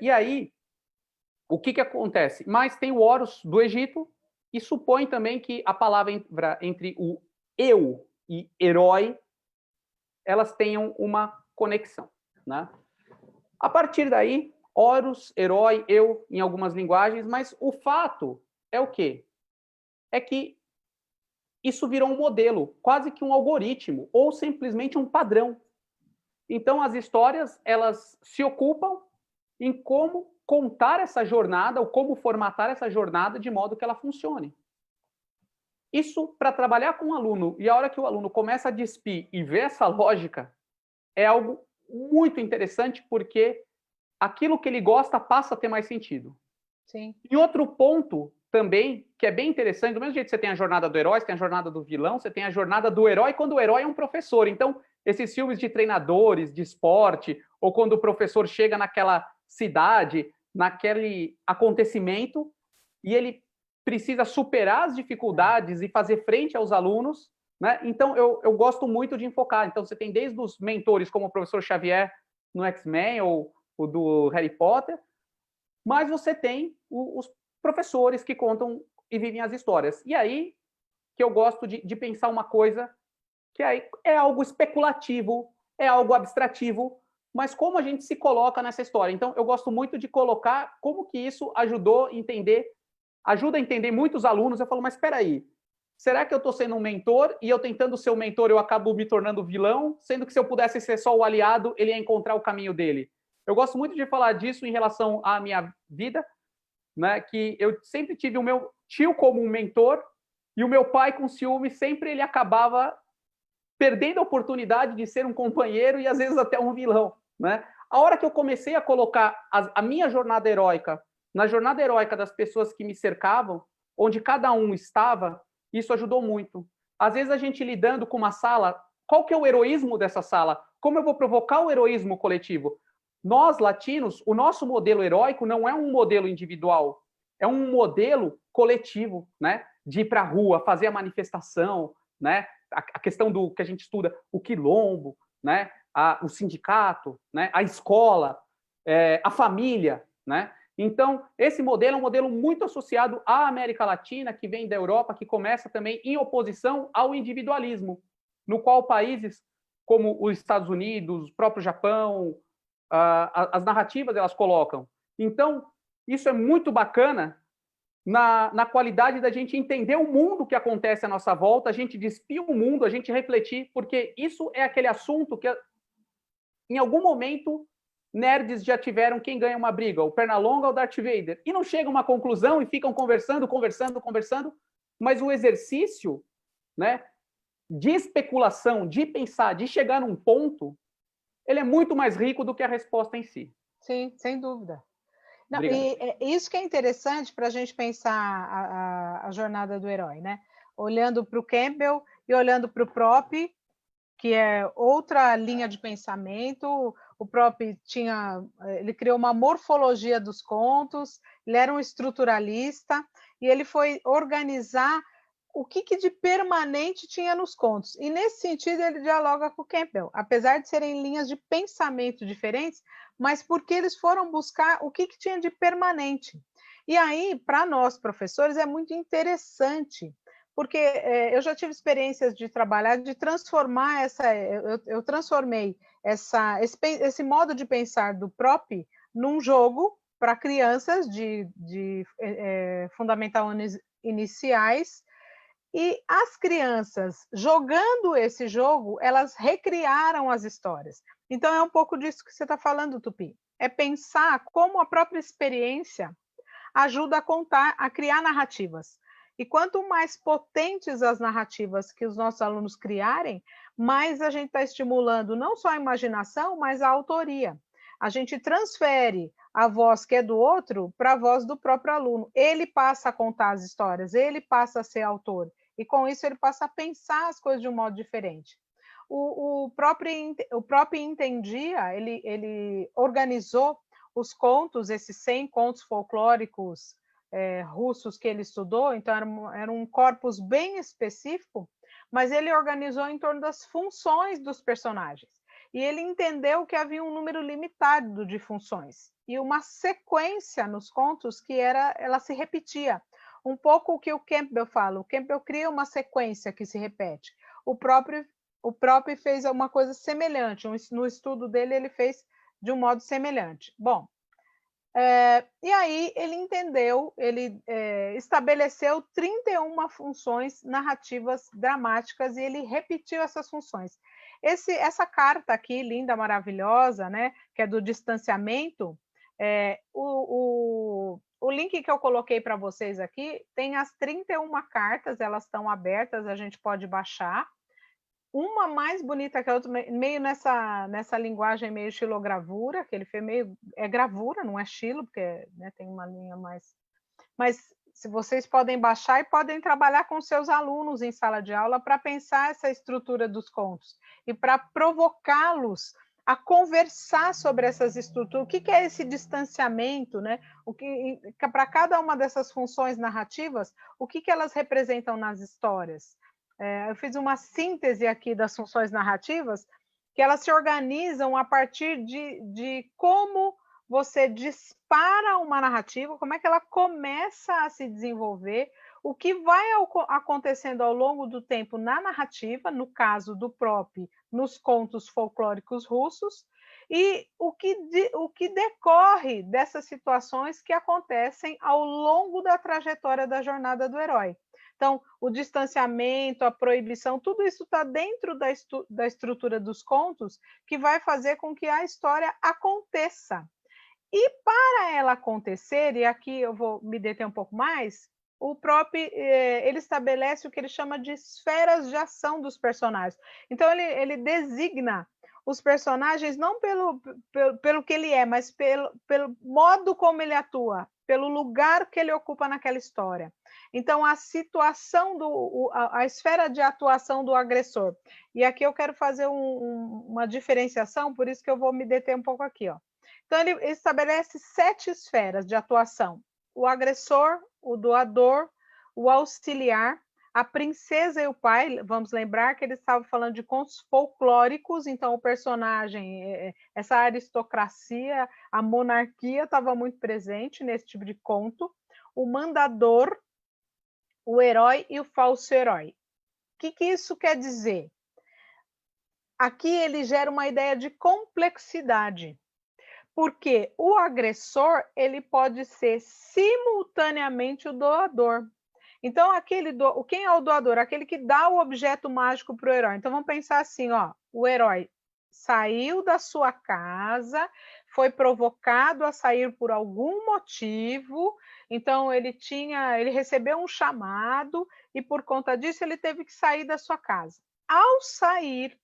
D: E aí, o que acontece? Mas tem o Horus do Egito, e supõe também que a palavra entre o eu e herói, elas tenham uma conexão, né? A partir daí, Horus, herói, eu, em algumas linguagens, mas o fato é o quê? É que isso virou um modelo, quase que um algoritmo, ou simplesmente um padrão. Então, as histórias, elas se ocupam em como contar essa jornada, ou como formatar essa jornada de modo que ela funcione. Isso, para trabalhar com o aluno, e a hora que o aluno começa a despir e ver essa lógica, é algo muito interessante, porque aquilo que ele gosta passa a ter mais sentido.
A: Sim.
D: E outro ponto também, que é bem interessante, do mesmo jeito que você tem a jornada do herói, você tem a jornada do vilão, você tem a jornada do herói quando o herói é um professor. Então, esses filmes de treinadores, de esporte, ou quando o professor chega naquela cidade, naquele acontecimento, e ele precisa superar as dificuldades e fazer frente aos alunos, né? Então, eu gosto muito de enfocar. Então, você tem desde os mentores, como o professor Xavier no X-Men, ou o do Harry Potter, mas você tem os professores que contam e vivem as histórias. E aí que eu gosto de pensar uma coisa que aí é algo especulativo, é algo abstrativo, mas como a gente se coloca nessa história. Então, eu gosto muito de colocar como que isso ajuda a entender muitos alunos. Eu falo, mas espera aí, será que eu estou sendo um mentor e eu tentando ser um mentor eu acabo me tornando vilão, sendo que se eu pudesse ser só o aliado, ele ia encontrar o caminho dele? Eu gosto muito de falar disso em relação à minha vida, né, que eu sempre tive o meu tio como um mentor e o meu pai com ciúme, sempre ele acabava perdendo a oportunidade de ser um companheiro e às vezes até um vilão, né? A hora que eu comecei a colocar a minha jornada heróica na jornada heróica das pessoas que me cercavam, onde cada um estava, isso ajudou muito. Às vezes a gente lidando com uma sala, qual que é o heroísmo dessa sala? Como eu vou provocar o heroísmo coletivo? Nós, latinos, o nosso modelo heróico não é um modelo individual, é um modelo coletivo, né? De ir para a rua, fazer a manifestação, né? A questão do que a gente estuda, o quilombo, né? O sindicato, né? A escola, a família, né? Então, esse modelo é um modelo muito associado à América Latina, que vem da Europa, que começa também em oposição ao individualismo, no qual países como os Estados Unidos, o próprio Japão, as narrativas elas colocam. Então, isso é muito bacana na qualidade da gente entender o mundo que acontece à nossa volta, a gente despir o mundo, a gente refletir, porque isso é aquele assunto que, em algum momento, nerds já tiveram quem ganha uma briga, o Pernalonga ou o Darth Vader, e não chegam a uma conclusão e ficam conversando, mas o exercício, né, de especulação, de pensar, de chegar num ponto, ele é muito mais rico do que a resposta em si.
A: Sim, sem dúvida. Não, e isso que é interessante para a gente pensar a jornada do herói, né? Olhando para o Campbell e olhando para o Prop, que é outra linha de pensamento. O Prop ele criou uma morfologia dos contos, ele era um estruturalista e ele foi organizar o que de permanente tinha nos contos. E, nesse sentido, ele dialoga com o Campbell, apesar de serem linhas de pensamento diferentes, mas porque eles foram buscar o que tinha de permanente. E aí, para nós, professores, é muito interessante, porque eu já tive experiências de trabalhar, de transformar eu transformei esse modo de pensar do Prop num jogo para crianças de fundamental iniciais. E as crianças, jogando esse jogo, elas recriaram as histórias. Então, é um pouco disso que você está falando, Tupi. É pensar como a própria experiência ajuda a contar, a criar narrativas. E quanto mais potentes as narrativas que os nossos alunos criarem, mais a gente está estimulando não só a imaginação, mas a autoria. A gente transfere a voz que é do outro para a voz do próprio aluno. Ele passa a contar as histórias, ele passa a ser autor. E com isso ele passa a pensar as coisas de um modo diferente. o próprio Entendia, ele organizou os contos, esses 100 contos folclóricos russos que ele estudou, então era um corpus bem específico, mas ele organizou em torno das funções dos personagens. E ele entendeu que havia um número limitado de funções e uma sequência nos contos que ela se repetia. Um pouco o que o Campbell fala. O Campbell cria uma sequência que se repete. O próprio fez uma coisa semelhante. No estudo dele, ele fez de um modo semelhante. Bom, e aí ele entendeu, ele estabeleceu 31 funções narrativas dramáticas e ele repetiu essas funções. Essa carta aqui, linda, maravilhosa, né, que é do distanciamento, o link que eu coloquei para vocês aqui tem as 31 cartas, elas estão abertas, a gente pode baixar. Uma mais bonita que a outra, meio nessa linguagem meio xilogravura, que ele fez meio... É gravura, não é xilo, porque né, tem uma linha mais... Mas se vocês podem baixar e podem trabalhar com seus alunos em sala de aula para pensar essa estrutura dos contos e para provocá-los a conversar sobre essas estruturas. O que é esse distanciamento, né? Para cada uma dessas funções narrativas, o que elas representam nas histórias? Eu fiz uma síntese aqui das funções narrativas, que elas se organizam a partir de como você dispara uma narrativa, como é que ela começa a se desenvolver, o que vai acontecendo ao longo do tempo na narrativa, no caso do próprio, nos contos folclóricos russos, e o que decorre dessas situações que acontecem ao longo da trajetória da jornada do herói. Então, o distanciamento, a proibição, tudo isso está dentro da estrutura dos contos, que vai fazer com que a história aconteça. E para ela acontecer, e aqui eu vou me deter um pouco mais, o próprio ele estabelece o que ele chama de esferas de ação dos personagens. Então, ele designa os personagens não pelo que ele é, mas pelo modo como ele atua, pelo lugar que ele ocupa naquela história. Então, a situação, a esfera de atuação do agressor. E aqui eu quero fazer uma diferenciação, por isso que eu vou me deter um pouco aqui. Ó. Então, ele estabelece 7 esferas de atuação. O agressor, o doador, o auxiliar, a princesa e o pai. Vamos lembrar que ele estava falando de contos folclóricos, então o personagem, essa aristocracia, a monarquia estava muito presente nesse tipo de conto. O mandador, o herói e o falso herói. O que isso quer dizer? Aqui ele gera uma ideia de complexidade, porque o agressor ele pode ser simultaneamente o doador. Então, quem é o doador? Aquele que dá o objeto mágico para o herói. Então, vamos pensar assim, ó, o herói saiu da sua casa, foi provocado a sair por algum motivo, então ele recebeu um chamado e por conta disso ele teve que sair da sua casa. Ao sair,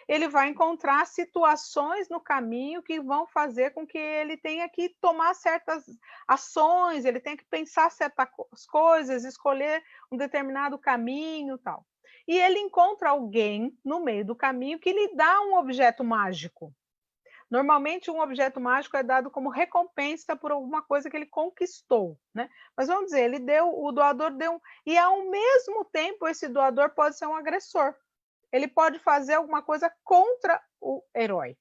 A: ele vai encontrar situações no caminho que vão fazer com que ele tenha que tomar certas ações, ele tenha que pensar certas coisas, escolher um determinado caminho e tal. E ele encontra alguém no meio do caminho que lhe dá um objeto mágico. Normalmente, um objeto mágico é dado como recompensa por alguma coisa que ele conquistou, né? Mas vamos dizer, o doador deu e ao mesmo tempo esse doador pode ser um agressor. Ele pode fazer alguma coisa contra o herói.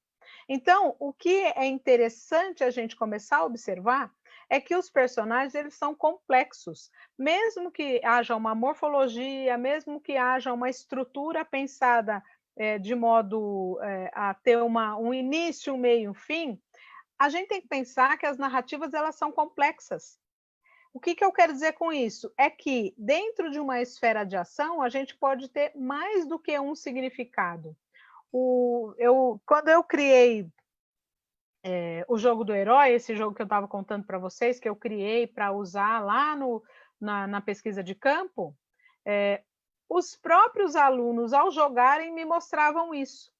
A: Então, o que é interessante a gente começar a observar é que os personagens eles são complexos. Mesmo que haja uma morfologia, mesmo que haja uma estrutura pensada de modo a ter um início, um meio, um fim, a gente tem que pensar que as narrativas elas são complexas. O que eu quero dizer com isso? É que dentro de uma esfera de ação, a gente pode ter mais do que um significado. Quando eu criei o jogo do herói, esse jogo que eu estava contando para vocês, que eu criei para usar lá na pesquisa de campo, os próprios alunos, ao jogarem, me mostravam isso.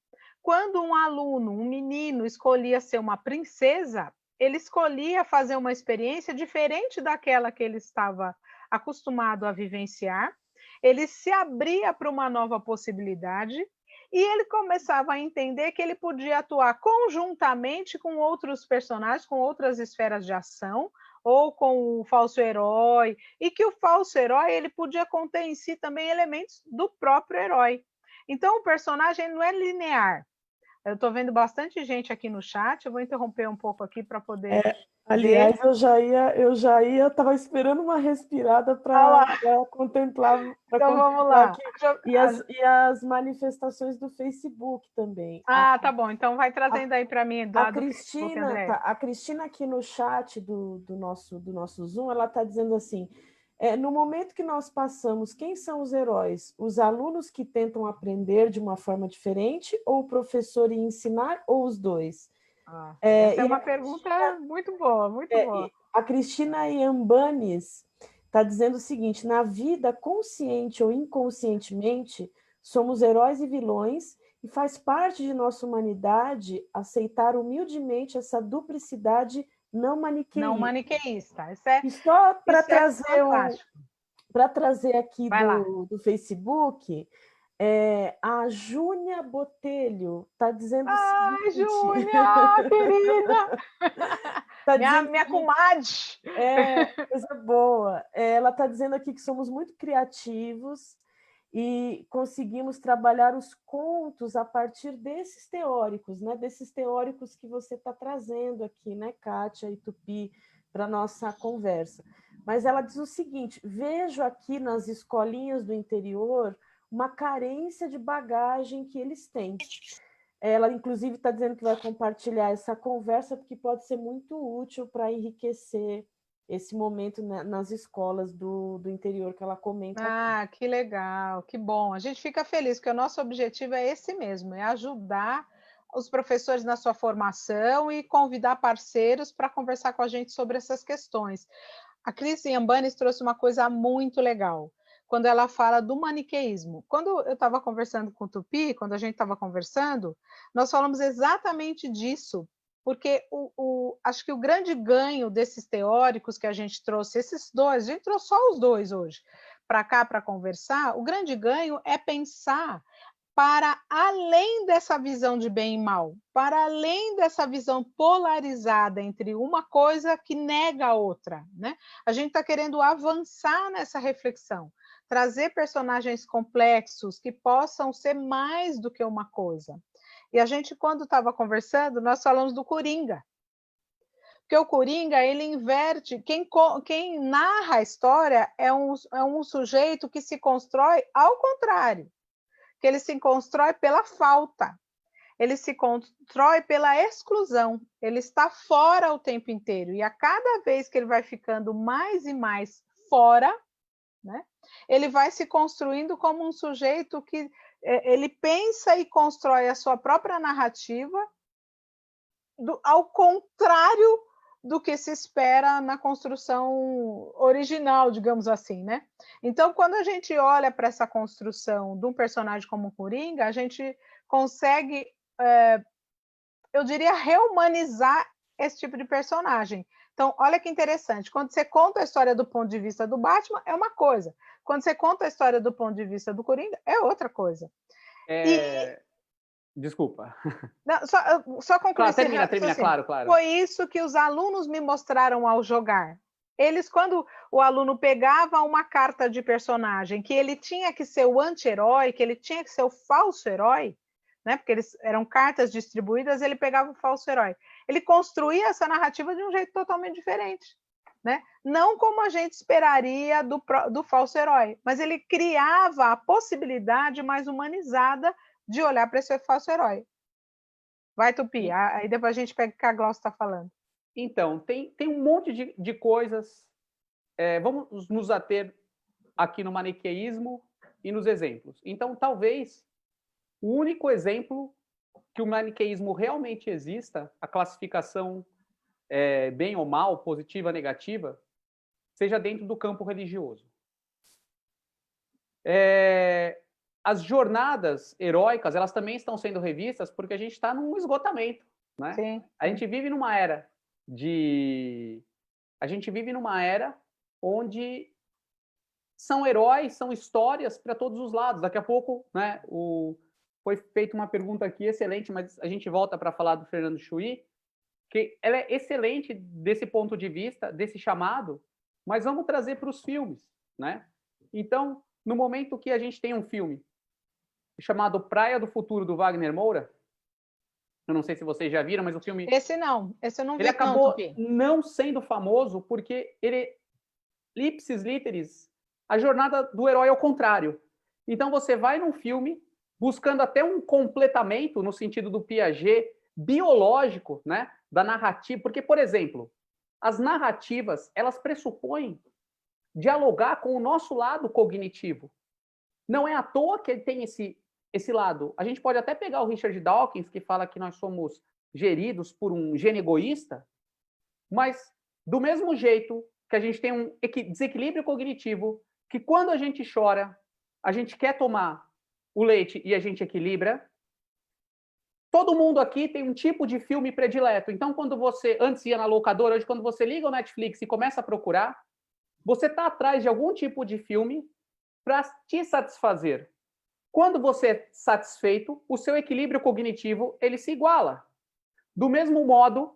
A: Quando um aluno, um menino, escolhia ser uma princesa, ele escolhia fazer uma experiência diferente daquela que ele estava acostumado a vivenciar, ele se abria para uma nova possibilidade E ele começava a entender que ele podia atuar conjuntamente com outros personagens, com outras esferas de ação, ou com o falso herói, e que o falso herói ele podia conter em si também elementos do próprio herói. Então, o personagem não é linear. Eu estou vendo bastante gente aqui no chat, eu vou interromper um pouco aqui para poder...
B: Aliás, estava esperando uma respirada para contemplar,
A: então, vamos lá.
B: Aqui. E as manifestações do Facebook também.
A: Tá bom. Então, vai trazendo aí para mim.
B: A Cristina aqui no chat do nosso Zoom, ela está dizendo assim, no momento que nós passamos, quem são os heróis? Os alunos que tentam aprender de uma forma diferente, ou o professor ir ensinar, ou os dois?
A: Essa é uma pergunta muito boa, muito boa.
B: A Cristina Iambanes está dizendo o seguinte, na vida, consciente ou inconscientemente, somos heróis e vilões, e faz parte de nossa humanidade aceitar humildemente essa duplicidade não maniqueísta.
A: Não maniqueísta.
B: E só para trazer aqui do Facebook... a Júnia Botelho está dizendo o seguinte...
A: Júnia, querida! Tá minha comadre!
B: Coisa boa. Ela está dizendo aqui que somos muito criativos e conseguimos trabalhar os contos a partir desses teóricos, né? Desses teóricos que você está trazendo aqui, né, Kátia e Tupi, para a nossa conversa. Mas ela diz o seguinte, vejo aqui nas escolinhas do interior uma carência de bagagem que eles têm. Ela, inclusive, está dizendo que vai compartilhar essa conversa, porque pode ser muito útil para enriquecer esse momento nas escolas do interior que ela comenta aqui.
A: Que legal, que bom. A gente fica feliz, porque o nosso objetivo é esse mesmo, é ajudar os professores na sua formação e convidar parceiros para conversar com a gente sobre essas questões. A Cris Iambanes trouxe uma coisa muito legal, quando ela fala do maniqueísmo. Quando eu estava conversando com o Tupi, quando a gente estava conversando, nós falamos exatamente disso, porque acho que o grande ganho desses teóricos que a gente trouxe, esses dois, a gente trouxe só os dois hoje, para cá para conversar, o grande ganho é pensar para além dessa visão de bem e mal, para além dessa visão polarizada entre uma coisa que nega a outra, né? A gente está querendo avançar nessa reflexão, trazer personagens complexos que possam ser mais do que uma coisa. E a gente, quando estava conversando, nós falamos do Coringa. Porque o Coringa, ele inverte, quem narra a história é um sujeito que se constrói ao contrário, que ele se constrói pela falta, ele se constrói pela exclusão, ele está fora o tempo inteiro, e a cada vez que ele vai ficando mais e mais fora, né, ele vai se construindo como um sujeito que ele pensa e constrói a sua própria narrativa ao contrário do que se espera na construção original, digamos assim, né? Então, quando a gente olha para essa construção de um personagem como o Coringa, a gente consegue, eu diria, reumanizar esse tipo de personagem. Então, olha que interessante, quando você conta a história do ponto de vista do Batman, é uma coisa. Quando você conta a história do ponto de vista do Coringa, é outra coisa.
D: Desculpa.
A: Não, só concluir.
D: Termina, claro.
A: Foi isso que os alunos me mostraram ao jogar. Eles, quando o aluno pegava uma carta de personagem, que ele tinha que ser o anti-herói, que ele tinha que ser o falso herói, né? Porque eles eram cartas distribuídas, ele pegava o falso herói. Ele construía essa narrativa de um jeito totalmente diferente, né? Não como a gente esperaria do falso herói, mas ele criava a possibilidade mais humanizada de olhar para esse falso herói. Vai, Tupi, aí depois a gente pega o que a Glaucia está falando.
D: Então, tem um monte de coisas. Vamos nos ater aqui no maniqueísmo e nos exemplos. Então, talvez o único exemplo que o maniqueísmo realmente exista, a classificação bem ou mal, positiva, negativa, seja dentro do campo religioso. As jornadas heróicas, elas também estão sendo revistas porque a gente está num esgotamento, né?
A: Sim.
D: A gente vive numa era onde são heróis, são histórias para todos os lados. Daqui a pouco, né, foi feita uma pergunta aqui excelente, mas a gente volta para falar do Fernando Chuy, que ela é excelente desse ponto de vista, desse chamado, mas vamos trazer para os filmes, né? Então, no momento que a gente tem um filme chamado Praia do Futuro, do Wagner Moura, eu não sei se vocês já viram, mas o filme...
A: Esse eu não vi.
D: Ele acabou não sendo famoso porque ele, ipsis literis, a jornada do herói ao contrário. Então você vai num filme buscando até um completamento, no sentido do Piaget, biológico, né, da narrativa, porque, por exemplo, as narrativas, elas pressupõem dialogar com o nosso lado cognitivo. Não é à toa que ele tem esse lado. A gente pode até pegar o Richard Dawkins, que fala que nós somos geridos por um gene egoísta, mas do mesmo jeito que a gente tem um desequilíbrio cognitivo, que quando a gente chora, a gente quer tomar o leite e a gente equilibra. Todo mundo aqui tem um tipo de filme predileto. Então, quando você, antes ia na locadora, hoje quando você liga o Netflix e começa a procurar, você está atrás de algum tipo de filme para te satisfazer. Quando você é satisfeito, o seu equilíbrio cognitivo, ele se iguala. Do mesmo modo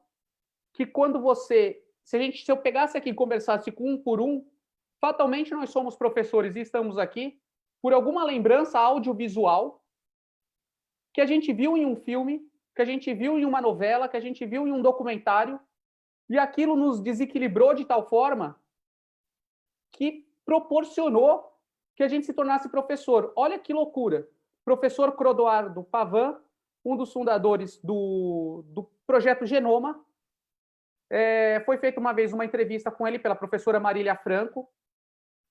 D: que quando você... Se eu pegasse aqui e conversasse com um por um, fatalmente nós somos professores e estamos aqui por alguma lembrança audiovisual que a gente viu em um filme, que a gente viu em uma novela, que a gente viu em um documentário, e aquilo nos desequilibrou de tal forma que proporcionou que a gente se tornasse professor. Olha que loucura. Professor Clodoaldo Pavin, um dos fundadores do projeto Genoma, foi feita uma vez uma entrevista com ele pela professora Marília Franco,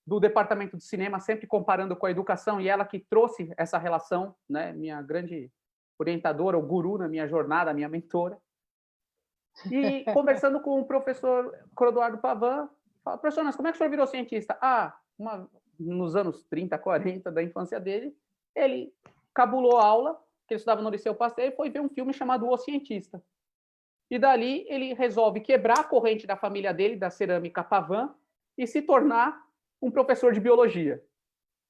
D: do Departamento de Cinema, sempre comparando com a educação, e ela que trouxe essa relação, né, minha grande orientadora, o guru na minha jornada, minha mentora. E conversando com o professor Clodoaldo Pavin, fala, professor, mas como é que o senhor virou cientista? Nos anos 30, 40 da infância dele, ele cabulou a aula, que ele estudava no Liceu Pasteur, e foi ver um filme chamado O Cientista. E dali ele resolve quebrar a corrente da família dele, da cerâmica Pavin, e se tornar um professor de biologia.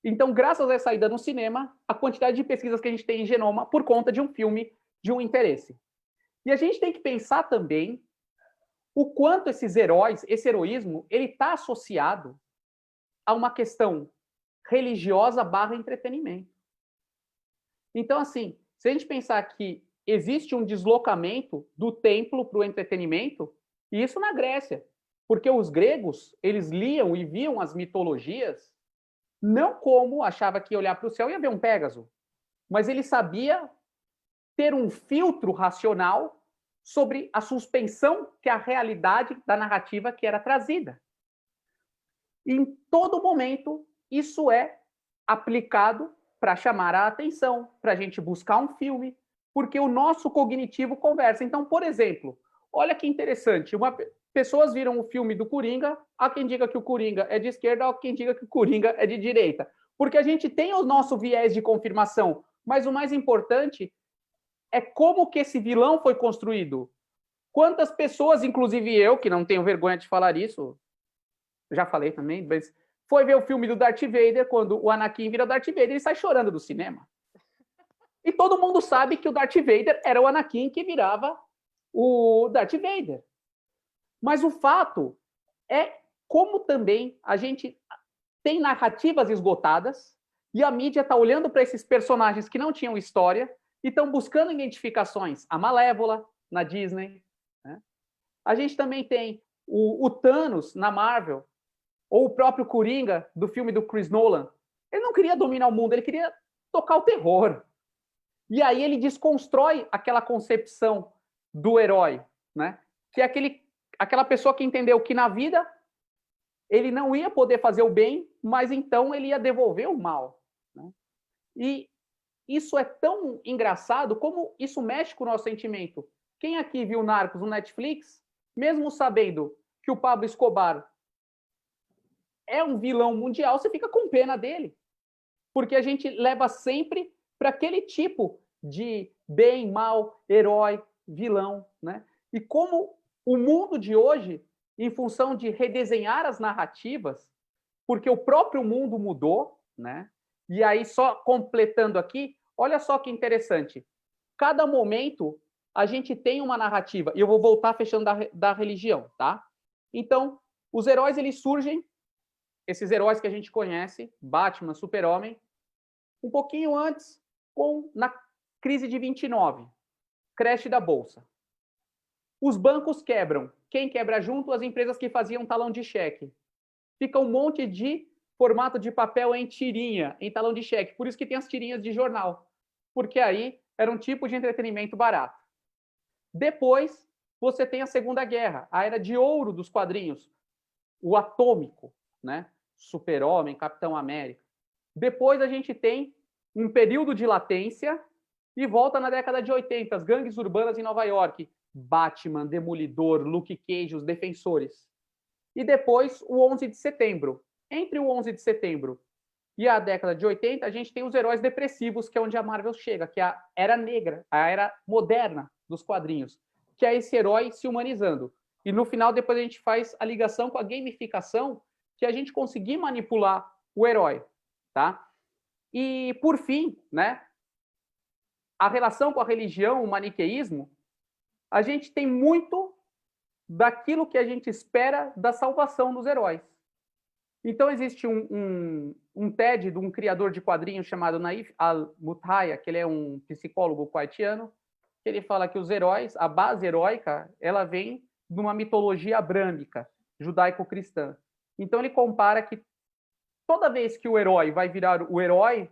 D: Então, graças a essa ida no cinema, a quantidade de pesquisas que a gente tem em genoma por conta de um filme de um interesse. E a gente tem que pensar também o quanto esses heróis, esse heroísmo, ele está associado a uma questão religiosa / entretenimento. Então, assim, se a gente pensar que existe um deslocamento do templo para o entretenimento, e isso na Grécia, porque os gregos, eles liam e viam as mitologias não como achava que olhar para o céu ia ver um Pégaso, mas ele sabia ter um filtro racional sobre a suspensão que a realidade da narrativa que era trazida. E em todo momento, isso é aplicado para chamar a atenção, para a gente buscar um filme, porque o nosso cognitivo conversa. Então, por exemplo, olha que interessante, pessoas viram o filme do Coringa, há quem diga que o Coringa é de esquerda, há quem diga que o Coringa é de direita. Porque a gente tem o nosso viés de confirmação, mas o mais importante é como que esse vilão foi construído. Quantas pessoas, inclusive eu, que não tenho vergonha de falar isso, já falei também, mas foi ver o filme do Darth Vader, quando o Anakin vira Darth Vader, ele sai chorando do cinema. E todo mundo sabe que o Darth Vader era o Anakin que virava o Darth Vader. Mas o fato é como também a gente tem narrativas esgotadas e a mídia está olhando para esses personagens que não tinham história e estão buscando identificações. A Malévola, na Disney. Né? A gente também tem o Thanos, na Marvel, ou o próprio Coringa, do filme do Chris Nolan. Ele não queria dominar o mundo, ele queria tocar o terror. E aí ele desconstrói aquela concepção do herói, né? Que é aquela pessoa que entendeu que na vida ele não ia poder fazer o bem, mas então ele ia devolver o mal. Né? E isso é tão engraçado como isso mexe com o nosso sentimento. Quem aqui viu Narcos no Netflix, mesmo sabendo que o Pablo Escobar é um vilão mundial, você fica com pena dele. Porque a gente leva sempre para aquele tipo de bem, mal, herói, vilão. Né? E como o mundo de hoje, em função de redesenhar as narrativas, porque o próprio mundo mudou, né? E aí, só completando aqui, olha só que interessante. Cada momento, a gente tem uma narrativa. E eu vou voltar fechando da religião, tá? Então, os heróis, eles surgem, esses heróis que a gente conhece, Batman, Super-Homem, um pouquinho antes, na crise de 29, crash da Bolsa. Os bancos quebram. Quem quebra junto? As empresas que faziam talão de cheque. Fica um monte de formato de papel em tirinha, em talão de cheque. Por isso que tem as tirinhas de jornal. Porque aí era um tipo de entretenimento barato. Depois, você tem a Segunda Guerra, a era de ouro dos quadrinhos. O Atômico, né? Super-Homem, Capitão América. Depois a gente tem um período de latência e volta na década de 80, as gangues urbanas em Nova York. Batman, Demolidor, Luke Cage, os Defensores. E depois o 11 de setembro. Entre o 11 de setembro e a década de 80, a gente tem os heróis depressivos, que é onde a Marvel chega, que é a era negra, a era moderna dos quadrinhos, que é esse herói se humanizando. E no final, depois a gente faz a ligação com a gamificação, que é a gente conseguir manipular o herói, tá? E, por fim, né, a relação com a religião, o maniqueísmo, a gente tem muito daquilo que a gente espera da salvação dos heróis. Então, existe um TED de um criador de quadrinhos chamado Naif Al-Mutahya, que ele é um psicólogo haitiano, que ele fala que os heróis, a base heróica, ela vem de uma mitologia abrâmica, judaico-cristã. Então, ele compara que toda vez que o herói vai virar o herói,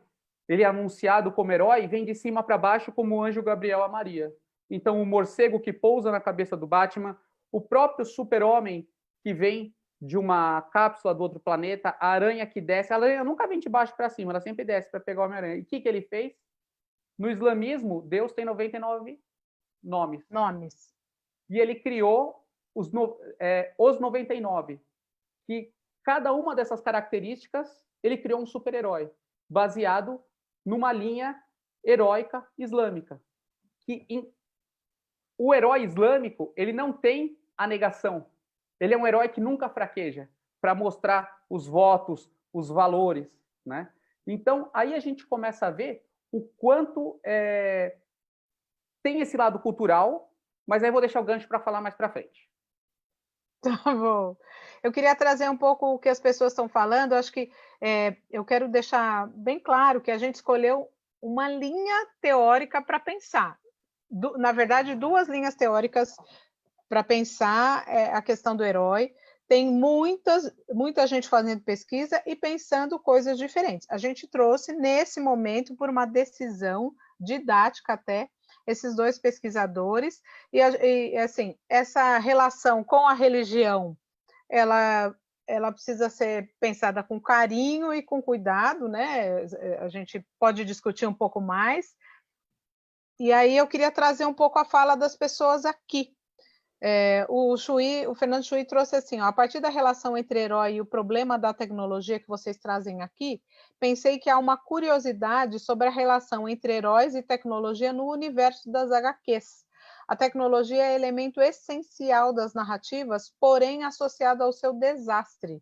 D: ele é anunciado como herói, vem de cima para baixo como o anjo Gabriel a Maria. Então, o morcego que pousa na cabeça do Batman, o próprio Super-Homem que vem de uma cápsula do outro planeta, a aranha que desce, a aranha nunca vem de baixo para cima, ela sempre desce para pegar o Homem-Aranha. E o que ele fez? No islamismo, Deus tem 99 nomes. E ele criou os 99, que cada uma dessas características, ele criou um super-herói, baseado numa linha heróica islâmica. O herói islâmico, ele não tem a negação. Ele é um herói que nunca fraqueja, para mostrar os votos, os valores, né? Então, aí a gente começa a ver o quanto tem esse lado cultural, mas aí eu vou deixar o gancho para falar mais para frente.
A: Tá bom. Eu queria trazer um pouco o que as pessoas estão falando. Acho que eu quero deixar bem claro que a gente escolheu uma linha teórica para pensar. Na verdade, duas linhas teóricas para pensar a questão do herói. Tem muita gente fazendo pesquisa e pensando coisas diferentes. A gente trouxe, nesse momento, por uma decisão didática até, esses dois pesquisadores, e assim, essa relação com a religião, ela precisa ser pensada com carinho e com cuidado, né? A gente pode discutir um pouco mais. E aí eu queria trazer um pouco a fala das pessoas aqui. O Fernando Chuy trouxe assim, ó, a partir da relação entre herói e o problema da tecnologia que vocês trazem aqui, pensei que há uma curiosidade sobre a relação entre heróis e tecnologia no universo das HQs. A tecnologia é elemento essencial das narrativas, porém associado ao seu desastre.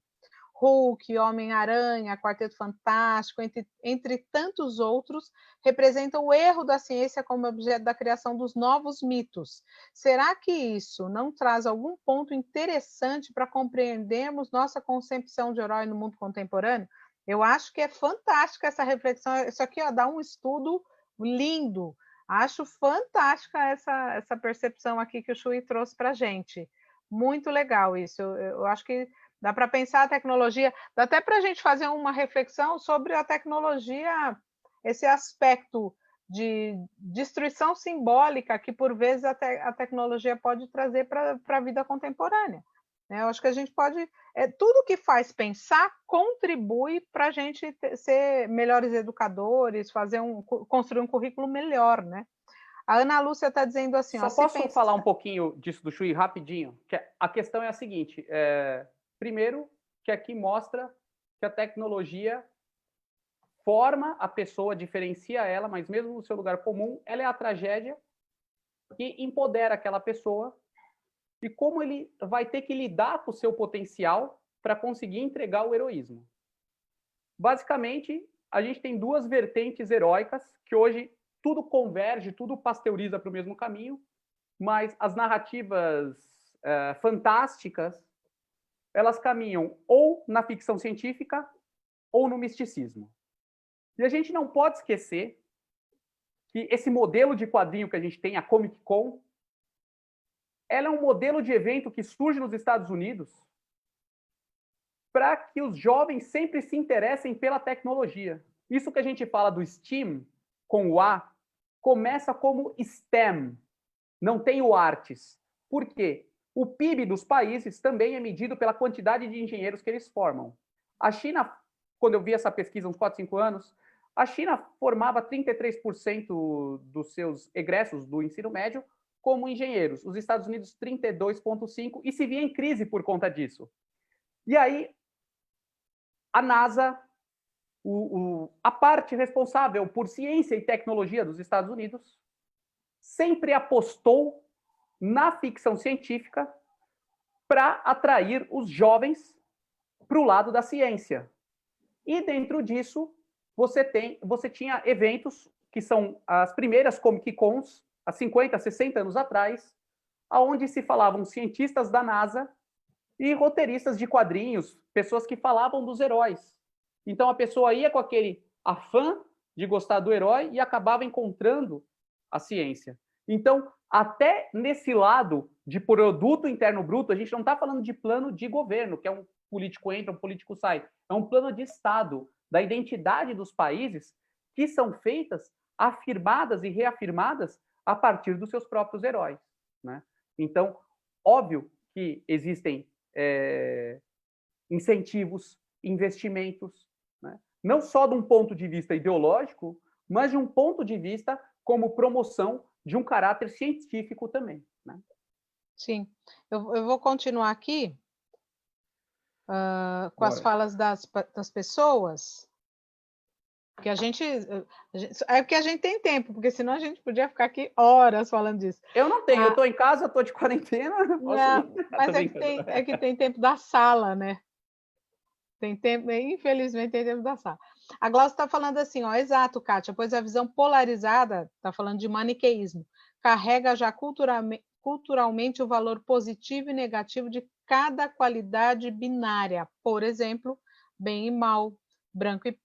A: Hulk, Homem-Aranha, Quarteto Fantástico, entre tantos outros, representam o erro da ciência como objeto da criação dos novos mitos. Será que isso não traz algum ponto interessante para compreendermos nossa concepção de herói no mundo contemporâneo? Eu acho que é fantástica essa reflexão. Isso aqui dá um estudo lindo. Acho fantástica essa percepção aqui que o Chuy trouxe para a gente. Muito legal isso. Eu acho que dá para pensar a tecnologia, dá até para a gente fazer uma reflexão sobre a tecnologia, esse aspecto de destruição simbólica que, por vezes, a tecnologia pode trazer para a vida contemporânea. Eu acho que a gente pode... tudo que faz pensar contribui para a gente ser melhores educadores, construir um currículo melhor, né? A Ana Lúcia está dizendo assim...
D: Só posso falar um pouquinho disso do Chuy rapidinho? Que a questão é a seguinte... Primeiro, que aqui mostra que a tecnologia forma a pessoa, diferencia ela, mas mesmo no seu lugar comum, ela é a tragédia que empodera aquela pessoa e como ele vai ter que lidar com o seu potencial para conseguir entregar o heroísmo. Basicamente, a gente tem duas vertentes heróicas que hoje tudo converge, tudo pasteuriza para o mesmo caminho, mas as narrativas fantásticas, elas caminham ou na ficção científica ou no misticismo. E a gente não pode esquecer que esse modelo de quadrinho que a gente tem, a Comic Con, ela é um modelo de evento que surge nos Estados Unidos para que os jovens sempre se interessem pela tecnologia. Isso que a gente fala do STEAM, com o A, começa como STEM, não tem o artes. Por quê? O PIB dos países também é medido pela quantidade de engenheiros que eles formam. A China, quando eu vi essa pesquisa uns 4, 5 anos, a China formava 33% dos seus egressos do ensino médio como engenheiros. Os Estados Unidos, 32,5%, e se via em crise por conta disso. E aí, a NASA, a parte responsável por ciência e tecnologia dos Estados Unidos, sempre apostou na ficção científica para atrair os jovens para o lado da ciência. E dentro disso, você tinha eventos que são as primeiras Comic Cons, há 50, 60 anos atrás, onde se falavam cientistas da NASA e roteiristas de quadrinhos, pessoas que falavam dos heróis. Então a pessoa ia com aquele afã de gostar do herói e acabava encontrando a ciência. Então, até nesse lado de produto interno bruto, a gente não está falando de plano de governo, que é um político entra, um político sai. É um plano de Estado, da identidade dos países, que são feitas, afirmadas e reafirmadas a partir dos seus próprios heróis, né? Então, óbvio que existem incentivos, investimentos, né? Não só de um ponto de vista ideológico, mas de um ponto de vista como promoção de um caráter científico também, né?
A: Sim. Eu vou continuar aqui com as falas das pessoas, que a gente... É porque a gente tem tempo, porque senão a gente podia ficar aqui horas falando disso.
D: Eu não tenho, eu estou em casa, estou de quarentena.
A: Não, mas é que tem tempo da sala, né? Tem tempo, infelizmente, tem tempo da sala. A Glaucia está falando assim, ó, exato, Kátia, pois a visão polarizada, está falando de maniqueísmo, carrega já culturalmente o valor positivo e negativo de cada qualidade binária, por exemplo, bem e mal, branco e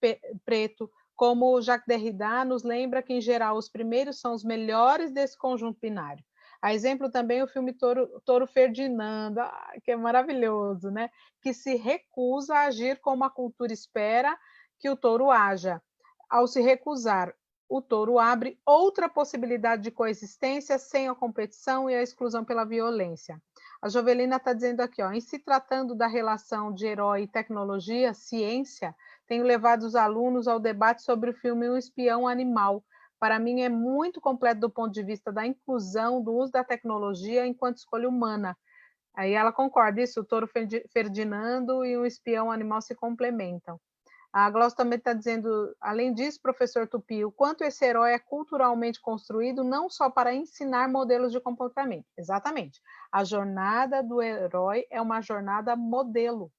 A: preto, como Jacques Derrida nos lembra que, em geral, os primeiros são os melhores desse conjunto binário. A exemplo também o filme Touro Ferdinando, que é maravilhoso, né? Que se recusa a agir como a cultura espera que o touro haja. Ao se recusar, o touro abre outra possibilidade de coexistência sem a competição e a exclusão pela violência. A Jovelina está dizendo aqui, ó, em se tratando da relação de herói e tecnologia, ciência, tenho levado os alunos ao debate sobre o filme Um Espião Animal. Para mim é muito completo do ponto de vista da inclusão, do uso da tecnologia enquanto escolha humana. Aí ela concorda, isso, o Touro Ferdinando e um espião animal se complementam. A Glaucia também está dizendo, além disso, professor Tupi, o quanto esse herói é culturalmente construído não só para ensinar modelos de comportamento. Exatamente. A jornada do herói é uma jornada modelo,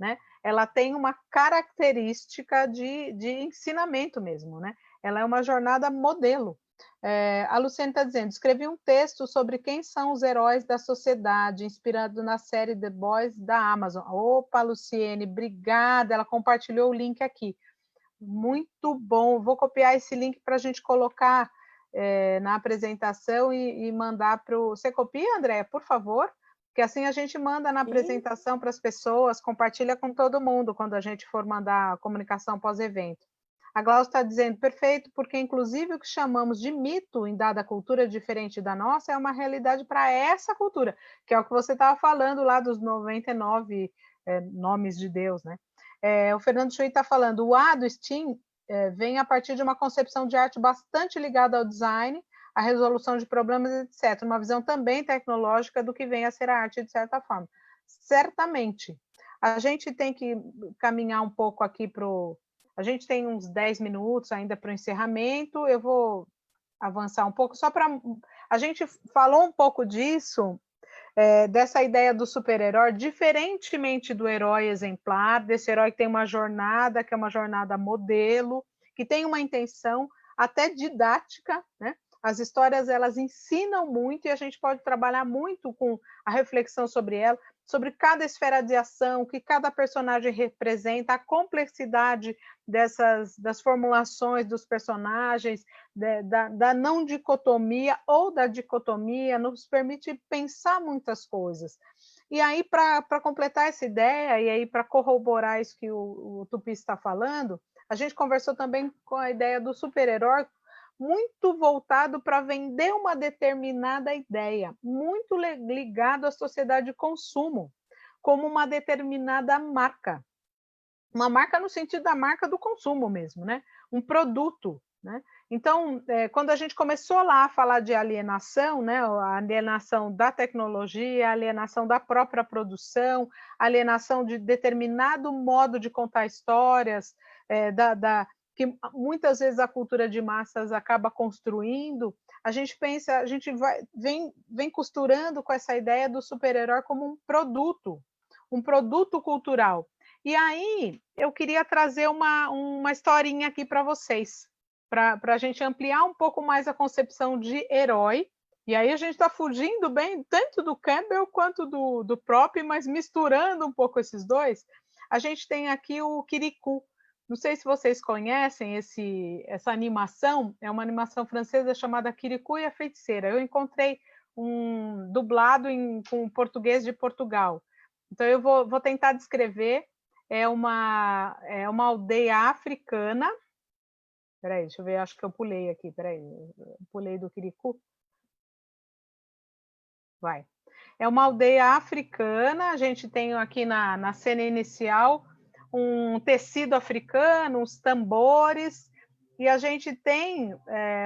A: né? Ela tem uma característica de ensinamento mesmo, né? Ela é uma jornada modelo. A Luciane está dizendo, escrevi um texto sobre quem são os heróis da sociedade, inspirado na série The Boys da Amazon. Opa, Luciane, obrigada, ela compartilhou o link aqui. Muito bom, vou copiar esse link para a gente colocar na apresentação e mandar para o... Você copia, Andréa, por favor? Porque assim a gente manda na apresentação para as pessoas, compartilha com todo mundo quando a gente for mandar a comunicação pós-evento. A Glaucia está dizendo, perfeito, porque inclusive o que chamamos de mito em dada cultura diferente da nossa é uma realidade para essa cultura, que é o que você estava falando lá dos 99 nomes de Deus, né? O Fernando Chui está falando, o A do STEAM vem a partir de uma concepção de arte bastante ligada ao design, à resolução de problemas, etc. Uma visão também tecnológica do que vem a ser a arte, de certa forma. Certamente. A gente tem que caminhar um pouco aqui para o... A gente tem uns 10 minutos ainda para o encerramento, eu vou avançar um pouco, só para... A gente falou um pouco disso dessa ideia do super-herói, diferentemente do herói exemplar, desse herói que tem uma jornada, que é uma jornada modelo, que tem uma intenção até didática, né? As histórias, elas ensinam muito e a gente pode trabalhar muito com a reflexão sobre ela, sobre cada esfera de ação, o que cada personagem representa, a complexidade das formulações dos personagens, da não dicotomia ou da dicotomia, nos permite pensar muitas coisas. E aí, para completar essa ideia, e aí para corroborar isso que o Tupi está falando, a gente conversou também com a ideia do super-herói, muito voltado para vender uma determinada ideia, muito ligado à sociedade de consumo, como uma determinada marca. Uma marca no sentido da marca do consumo mesmo, né? Um produto, né? Então, quando a gente começou lá a falar de alienação, né? A alienação da tecnologia, a alienação da própria produção, a alienação de determinado modo de contar histórias, que muitas vezes a cultura de massas acaba construindo, a gente vem costurando com essa ideia do super-herói como um produto cultural. E aí eu queria trazer uma historinha aqui para vocês, para a gente ampliar um pouco mais a concepção de herói. E aí a gente está fugindo bem tanto do Campbell quanto do Propp, mas misturando um pouco esses dois. A gente tem aqui o Kirikou. Não sei se vocês conhecem essa animação, é uma animação francesa chamada Kirikou e a Feiticeira. Eu encontrei um dublado com português de Portugal. Então eu vou tentar descrever. É uma aldeia africana. Espera aí, deixa eu ver, acho que eu pulei aqui, espera aí. Pulei do Kirikou. Vai. É uma aldeia africana, a gente tem aqui na cena inicial um tecido africano, uns tambores, e a gente tem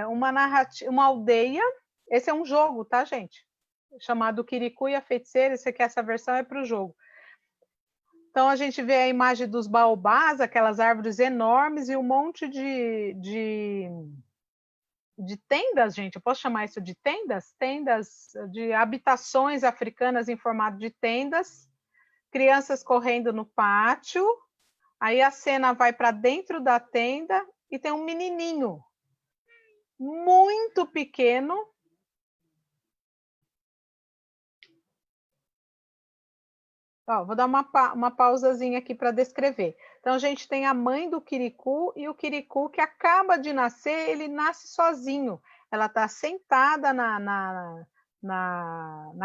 A: uma aldeia. Esse é um jogo, tá, gente? Chamado Kirikou e a Feiticeira. Essa versão é para o jogo. Então, a gente vê a imagem dos baobás, aquelas árvores enormes, e um monte de tendas, gente. Eu posso chamar isso de tendas? Tendas de habitações africanas em formato de tendas, crianças correndo no pátio. Aí a cena vai para dentro da tenda e tem um menininho muito pequeno. Ó, vou dar uma pausazinha aqui para descrever. Então, a gente tem a mãe do Kirikou e o Kirikou que acaba de nascer, ele nasce sozinho. Ela está sentada na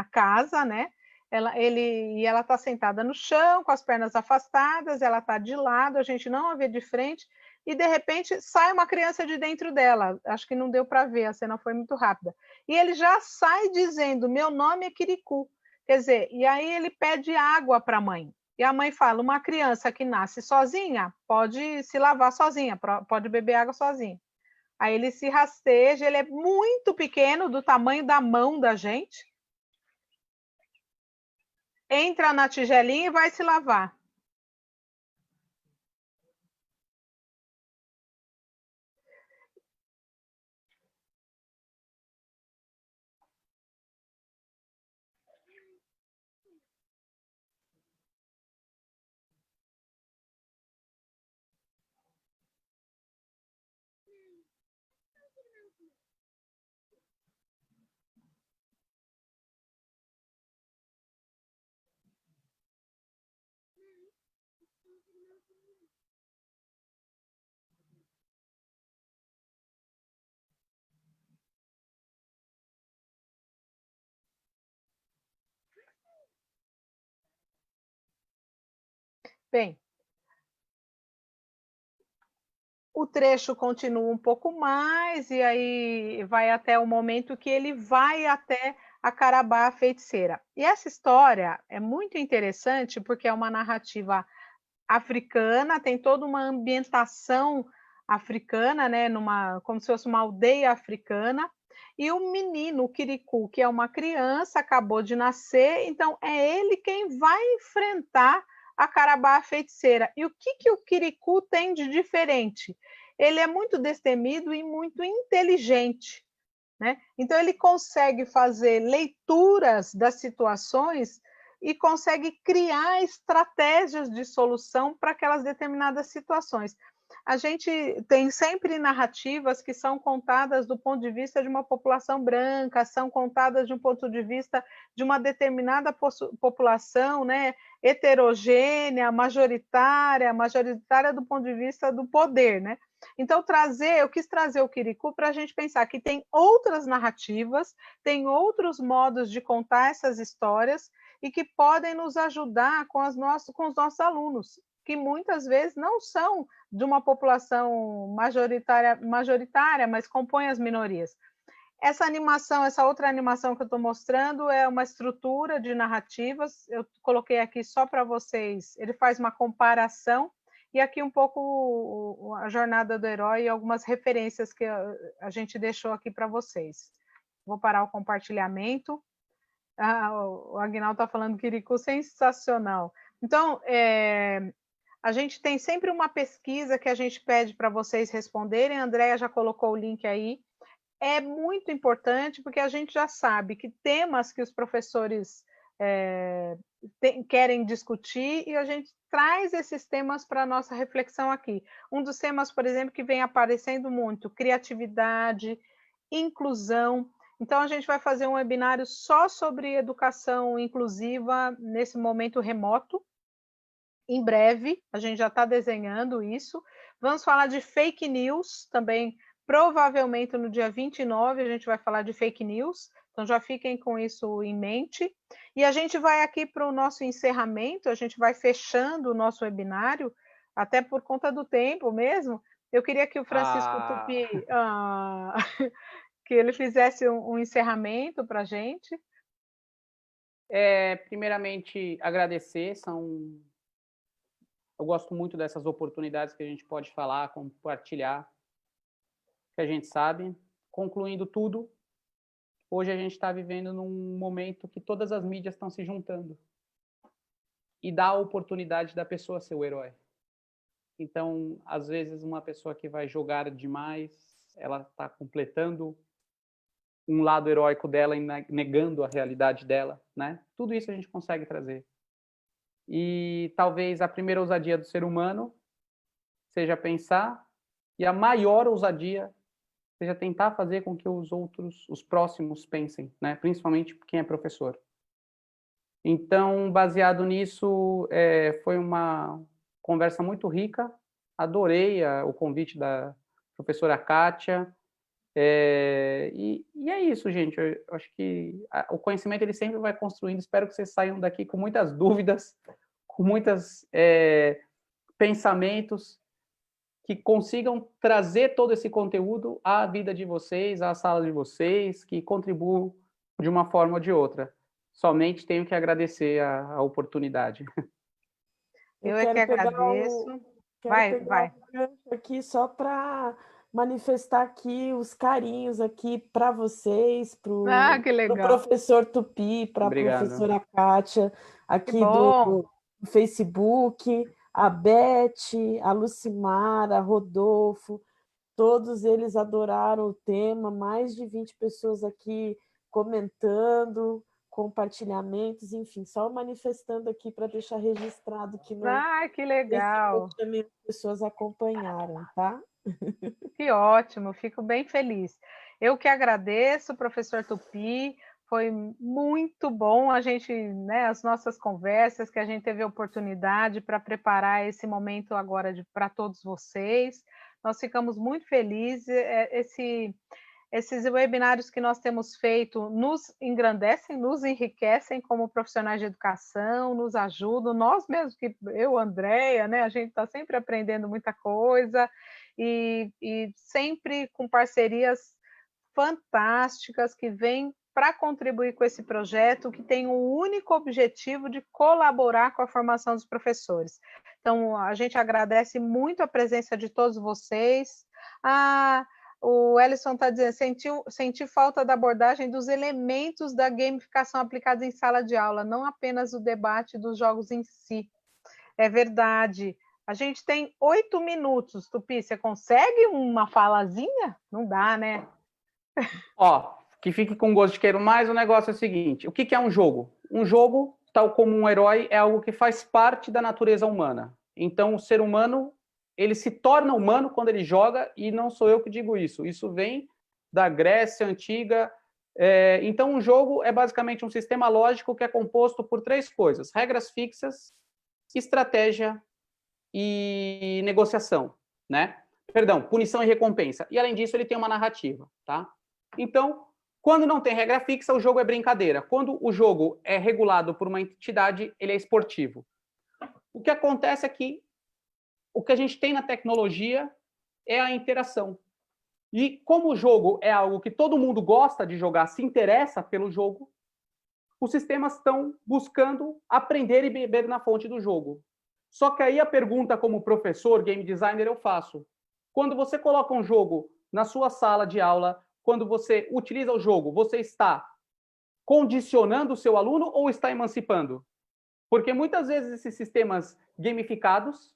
A: casa, né? Ela está sentada no chão, com as pernas afastadas, ela está de lado, a gente não a vê de frente, e de repente sai uma criança de dentro dela. Acho que não deu para ver, a cena foi muito rápida. E ele já sai dizendo: meu nome é Kirikou. Quer dizer, e aí ele pede água para a mãe. E a mãe fala: uma criança que nasce sozinha pode se lavar sozinha, pode beber água sozinha. Aí ele se rasteja, ele é muito pequeno, do tamanho da mão da gente. Entra na tigelinha e vai se lavar. Bem, o trecho continua um pouco mais, e aí vai até o momento que ele vai até a Carabá, a Feiticeira. E essa história é muito interessante, porque é uma narrativa africana, tem toda uma ambientação africana, né, como se fosse uma aldeia africana, e o menino, o Kirikou, que é uma criança, acabou de nascer, então é ele quem vai enfrentar a Carabá, a Feiticeira. E o que o Kirikou tem de diferente? Ele é muito destemido e muito inteligente. né? Então, ele consegue fazer leituras das situações e consegue criar estratégias de solução para aquelas determinadas situações. A gente tem sempre narrativas que são contadas do ponto de vista de uma população branca, são contadas de um ponto de vista de uma determinada população, né, heterogênea, majoritária do ponto de vista do poder, né? Então, eu quis trazer o Quiricu para a gente pensar que tem outras narrativas, tem outros modos de contar essas histórias e que podem nos ajudar com os nossos alunos, que muitas vezes não são de uma população majoritária, mas compõem as minorias. Essa outra animação que eu estou mostrando é uma estrutura de narrativas, eu coloquei aqui só para vocês, ele faz uma comparação, e aqui um pouco a jornada do herói e algumas referências que a gente deixou aqui para vocês. Vou parar o compartilhamento. O Agnaldo está falando Quiricu sensacional. Então, a gente tem sempre uma pesquisa que a gente pede para vocês responderem. A Andréia já colocou o link aí. É muito importante, porque a gente já sabe que temas que os professores querem discutir, e a gente traz esses temas para a nossa reflexão aqui. Um dos temas, por exemplo, que vem aparecendo muito, criatividade, inclusão. Então, a gente vai fazer um webinário só sobre educação inclusiva nesse momento remoto. Em breve, a gente já está desenhando isso. Vamos falar de fake news também, provavelmente no dia 29 a gente vai falar de fake news, então já fiquem com isso em mente. E a gente vai aqui para o nosso encerramento, a gente vai fechando o nosso webinário, até por conta do tempo mesmo. Eu queria que o Francisco Tupi, que ele fizesse um encerramento para a gente.
D: Primeiramente, agradecer, eu gosto muito dessas oportunidades que a gente pode falar, compartilhar, que a gente sabe. Concluindo tudo, hoje a gente está vivendo num momento que todas as mídias estão se juntando e dá a oportunidade da pessoa ser o herói. Então, às vezes, uma pessoa que vai jogar demais, ela está completando um lado heróico dela e negando a realidade dela, né? Tudo isso a gente consegue trazer. E talvez a primeira ousadia do ser humano seja pensar, e a maior ousadia seja tentar fazer com que os próximos pensem, né? Principalmente quem é professor. Então, baseado nisso, foi uma conversa muito rica, adorei o convite da professora Kátia, e é isso, gente. Eu acho que o conhecimento ele sempre vai construindo. Espero que vocês saiam daqui com muitas dúvidas, com muitos pensamentos, que consigam trazer todo esse conteúdo à vida de vocês, à sala de vocês, que contribuam de uma forma ou de outra. Somente tenho que agradecer a oportunidade.
A: Eu é que agradeço. Vai.
B: Aqui só para manifestar aqui os carinhos aqui para vocês, para o professor Tupi, para a professora Kátia, aqui do Facebook, a Beth, a Lucimara, a Rodolfo, todos eles adoraram o tema, mais de 20 pessoas aqui comentando, compartilhamentos, enfim, só manifestando aqui para deixar registrado que
A: que legal!
B: As pessoas acompanharam, tá?
A: Que ótimo, fico bem feliz. Eu que agradeço, professor Tupi, foi muito bom a gente, né, as nossas conversas, que a gente teve a oportunidade para preparar esse momento agora para todos vocês. Nós ficamos muito felizes. Esses webinários que nós temos feito nos engrandecem, nos enriquecem como profissionais de educação, nos ajudam, nós mesmos, eu, Andréia, né, a gente está sempre aprendendo muita coisa e sempre com parcerias fantásticas que vêm para contribuir com esse projeto, que tem o único objetivo de colaborar com a formação dos professores. Então, a gente agradece muito a presença de todos vocês. O Ellison está dizendo, senti falta da abordagem dos elementos da gamificação aplicados em sala de aula, não apenas o debate dos jogos em si. É verdade. A gente tem 8 minutos, Tupi, você consegue uma falazinha? Não dá, né?
D: Ó, que fique com gosto de quero mais, o negócio é o seguinte, o que é um jogo? Um jogo, tal como um herói, é algo que faz parte da natureza humana. Então, o ser humano, ele se torna humano quando ele joga, e não sou eu que digo isso. Isso vem da Grécia Antiga. Então, um jogo é basicamente um sistema lógico que é composto por 3 coisas: regras fixas, estratégia e negociação, né? Perdão, punição e recompensa. E, além disso, ele tem uma narrativa, tá? Então, quando não tem regra fixa, o jogo é brincadeira. Quando o jogo é regulado por uma entidade, ele é esportivo. O que acontece é que o que a gente tem na tecnologia é a interação. E como o jogo é algo que todo mundo gosta de jogar, se interessa pelo jogo, os sistemas estão buscando aprender e beber na fonte do jogo. Só que aí a pergunta, como professor, game designer, eu faço. Quando você coloca um jogo na sua sala de aula, quando você utiliza o jogo, você está condicionando o seu aluno ou está emancipando? Porque muitas vezes esses sistemas gamificados,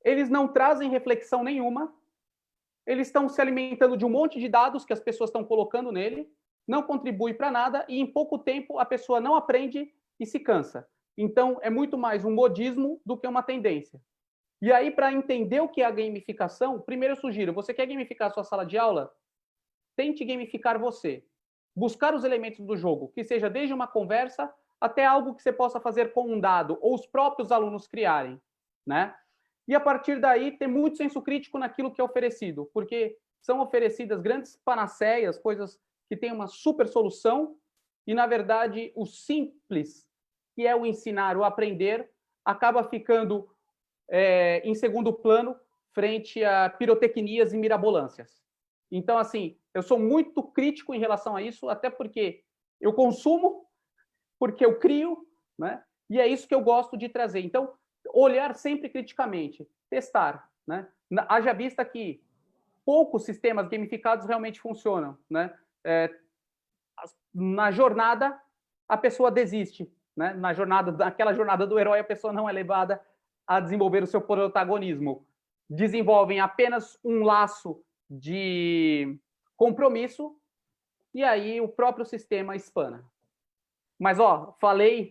D: eles não trazem reflexão nenhuma, eles estão se alimentando de um monte de dados que as pessoas estão colocando nele, não contribui para nada, e em pouco tempo a pessoa não aprende e se cansa. Então, é muito mais um modismo do que uma tendência. E aí, para entender o que é a gamificação, primeiro eu sugiro, você quer gamificar a sua sala de aula? Tente gamificar você. Buscar os elementos do jogo, que seja desde uma conversa até algo que você possa fazer com um dado, ou os próprios alunos criarem, né? E a partir daí, ter muito senso crítico naquilo que é oferecido, porque são oferecidas grandes panaceias, coisas que têm uma super solução, e, na verdade, o simples, que é o ensinar, o aprender, acaba ficando em segundo plano frente a pirotecnias e mirabolâncias. Então, assim, eu sou muito crítico em relação a isso, até porque eu consumo, porque eu crio, né? E é isso que eu gosto de trazer. Então, olhar sempre criticamente, testar, né? Haja vista que poucos sistemas gamificados realmente funcionam, né? Na jornada, a pessoa desiste, né? Naquela jornada do herói, a pessoa não é levada a desenvolver o seu protagonismo. Desenvolvem apenas um laço de compromisso e aí o próprio sistema espana. Mas, falei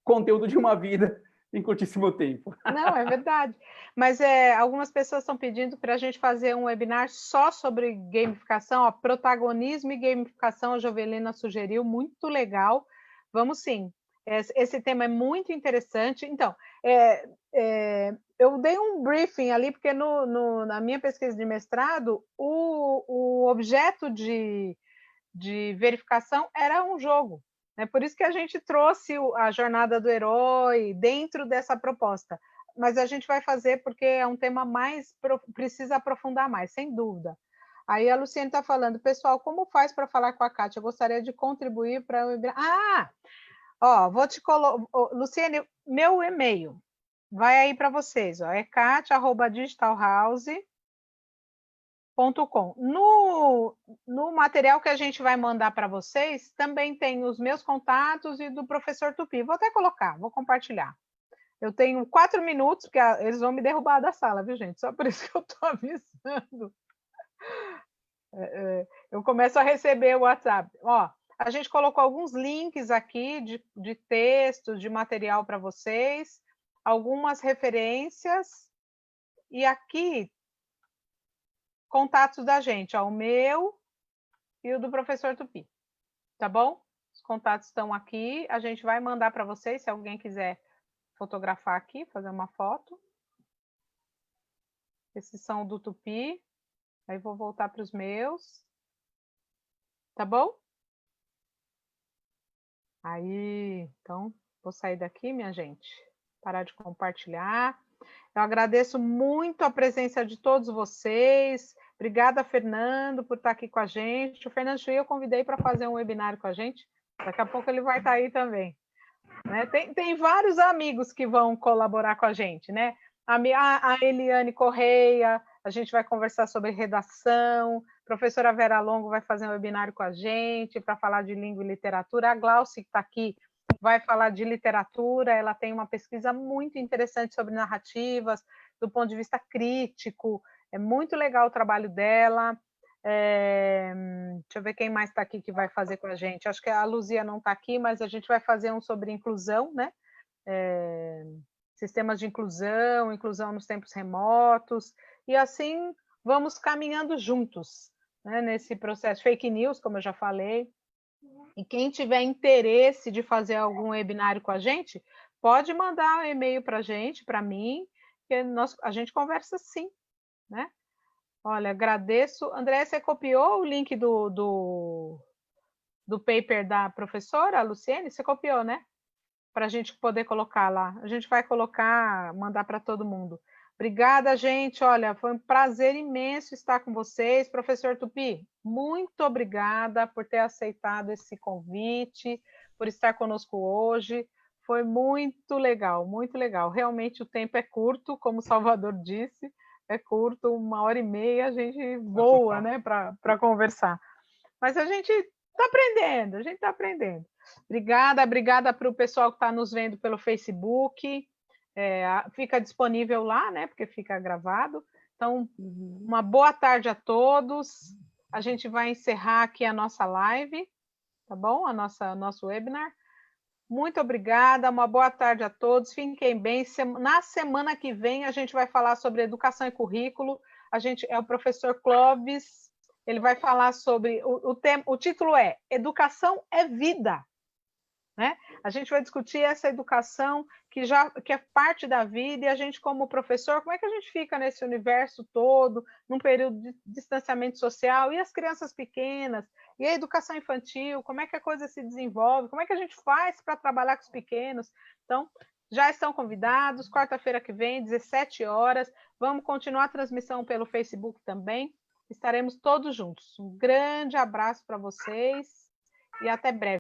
D: conteúdo de uma vida em curtíssimo tempo.
A: Não, é verdade. Mas algumas pessoas estão pedindo para a gente fazer um webinar só sobre gamificação, protagonismo e gamificação. A Jovelina sugeriu, muito legal. Vamos sim. Esse tema é muito interessante. Então, eu dei um briefing ali, porque na minha pesquisa de mestrado, o objeto de verificação era um jogo. Por isso que a gente trouxe a jornada do herói dentro dessa proposta. Mas a gente vai fazer porque é um tema precisa aprofundar mais, sem dúvida. Aí a Luciene está falando, pessoal, como faz para falar com a Kátia? Eu gostaria de contribuir para o webinar. Vou te colocar. Luciene, meu e-mail vai aí para vocês. É katia@digitalhouse.com. No material que a gente vai mandar para vocês, também tem os meus contatos e do professor Tupi. Vou até colocar, vou compartilhar. Eu tenho 4 minutos, porque eles vão me derrubar da sala, viu, gente? Só por isso que eu estou avisando. Eu começo a receber o WhatsApp. A gente colocou alguns links aqui de textos, de material para vocês, algumas referências, e aqui contatos da gente, o meu e o do professor Tupi, tá bom? Os contatos estão aqui, a gente vai mandar para vocês, se alguém quiser fotografar aqui, fazer uma foto. Esses são do Tupi, aí vou voltar para os meus, tá bom? Aí, então, vou sair daqui, minha gente, parar de compartilhar. Eu agradeço muito a presença de todos vocês. Obrigada, Fernando, por estar aqui com a gente. O Fernando Chui eu convidei para fazer um webinário com a gente. Daqui a pouco ele vai estar aí também. Tem vários amigos que vão colaborar com a gente, né? A Eliane Correia, a gente vai conversar sobre redação. A professora Vera Longo vai fazer um webinário com a gente para falar de língua e literatura. A Glauci, que está aqui, vai falar de literatura. Ela tem uma pesquisa muito interessante sobre narrativas, do ponto de vista crítico. É muito legal o trabalho dela. Deixa eu ver quem mais está aqui que vai fazer com a gente. Acho que a Luzia não está aqui, mas a gente vai fazer um sobre inclusão, né? Sistemas de inclusão, inclusão nos tempos remotos, e assim vamos caminhando juntos, né, nesse processo. Fake news, como eu já falei. E quem tiver interesse de fazer algum webinário com a gente, pode mandar um e-mail para a gente, para mim, que a gente conversa sim, né? Olha, agradeço. André, você copiou o link do paper da professora Luciene? Você copiou, né? Para a gente poder colocar lá. A gente vai colocar, mandar para todo mundo. Obrigada, gente. Olha, foi um prazer imenso estar com vocês. Professor Tupi, muito obrigada por ter aceitado esse convite, por estar conosco hoje. Foi muito legal, muito legal. Realmente o tempo é curto, como o Salvador disse, é curto, 1h30 a gente voa, né, para conversar. Mas a gente está aprendendo, a gente está aprendendo. Obrigada para o pessoal que está nos vendo pelo Facebook. Fica disponível lá, né? Porque fica gravado. Então, uma boa tarde a todos. A gente vai encerrar aqui a nossa live, tá bom? Nosso webinar. Muito obrigada, uma boa tarde a todos. Fiquem bem. Na semana que vem a gente vai falar sobre educação e currículo. É o professor Clóvis. Ele vai falar sobre o título é Educação é Vida, né? A gente vai discutir essa educação que é parte da vida, e a gente, como professor, como é que a gente fica nesse universo todo, num período de distanciamento social, e as crianças pequenas, e a educação infantil, como é que a coisa se desenvolve, como é que a gente faz para trabalhar com os pequenos. Então, já estão convidados, quarta-feira que vem, 17 horas, vamos continuar a transmissão pelo Facebook também. Estaremos todos juntos. Um grande abraço para vocês e até breve.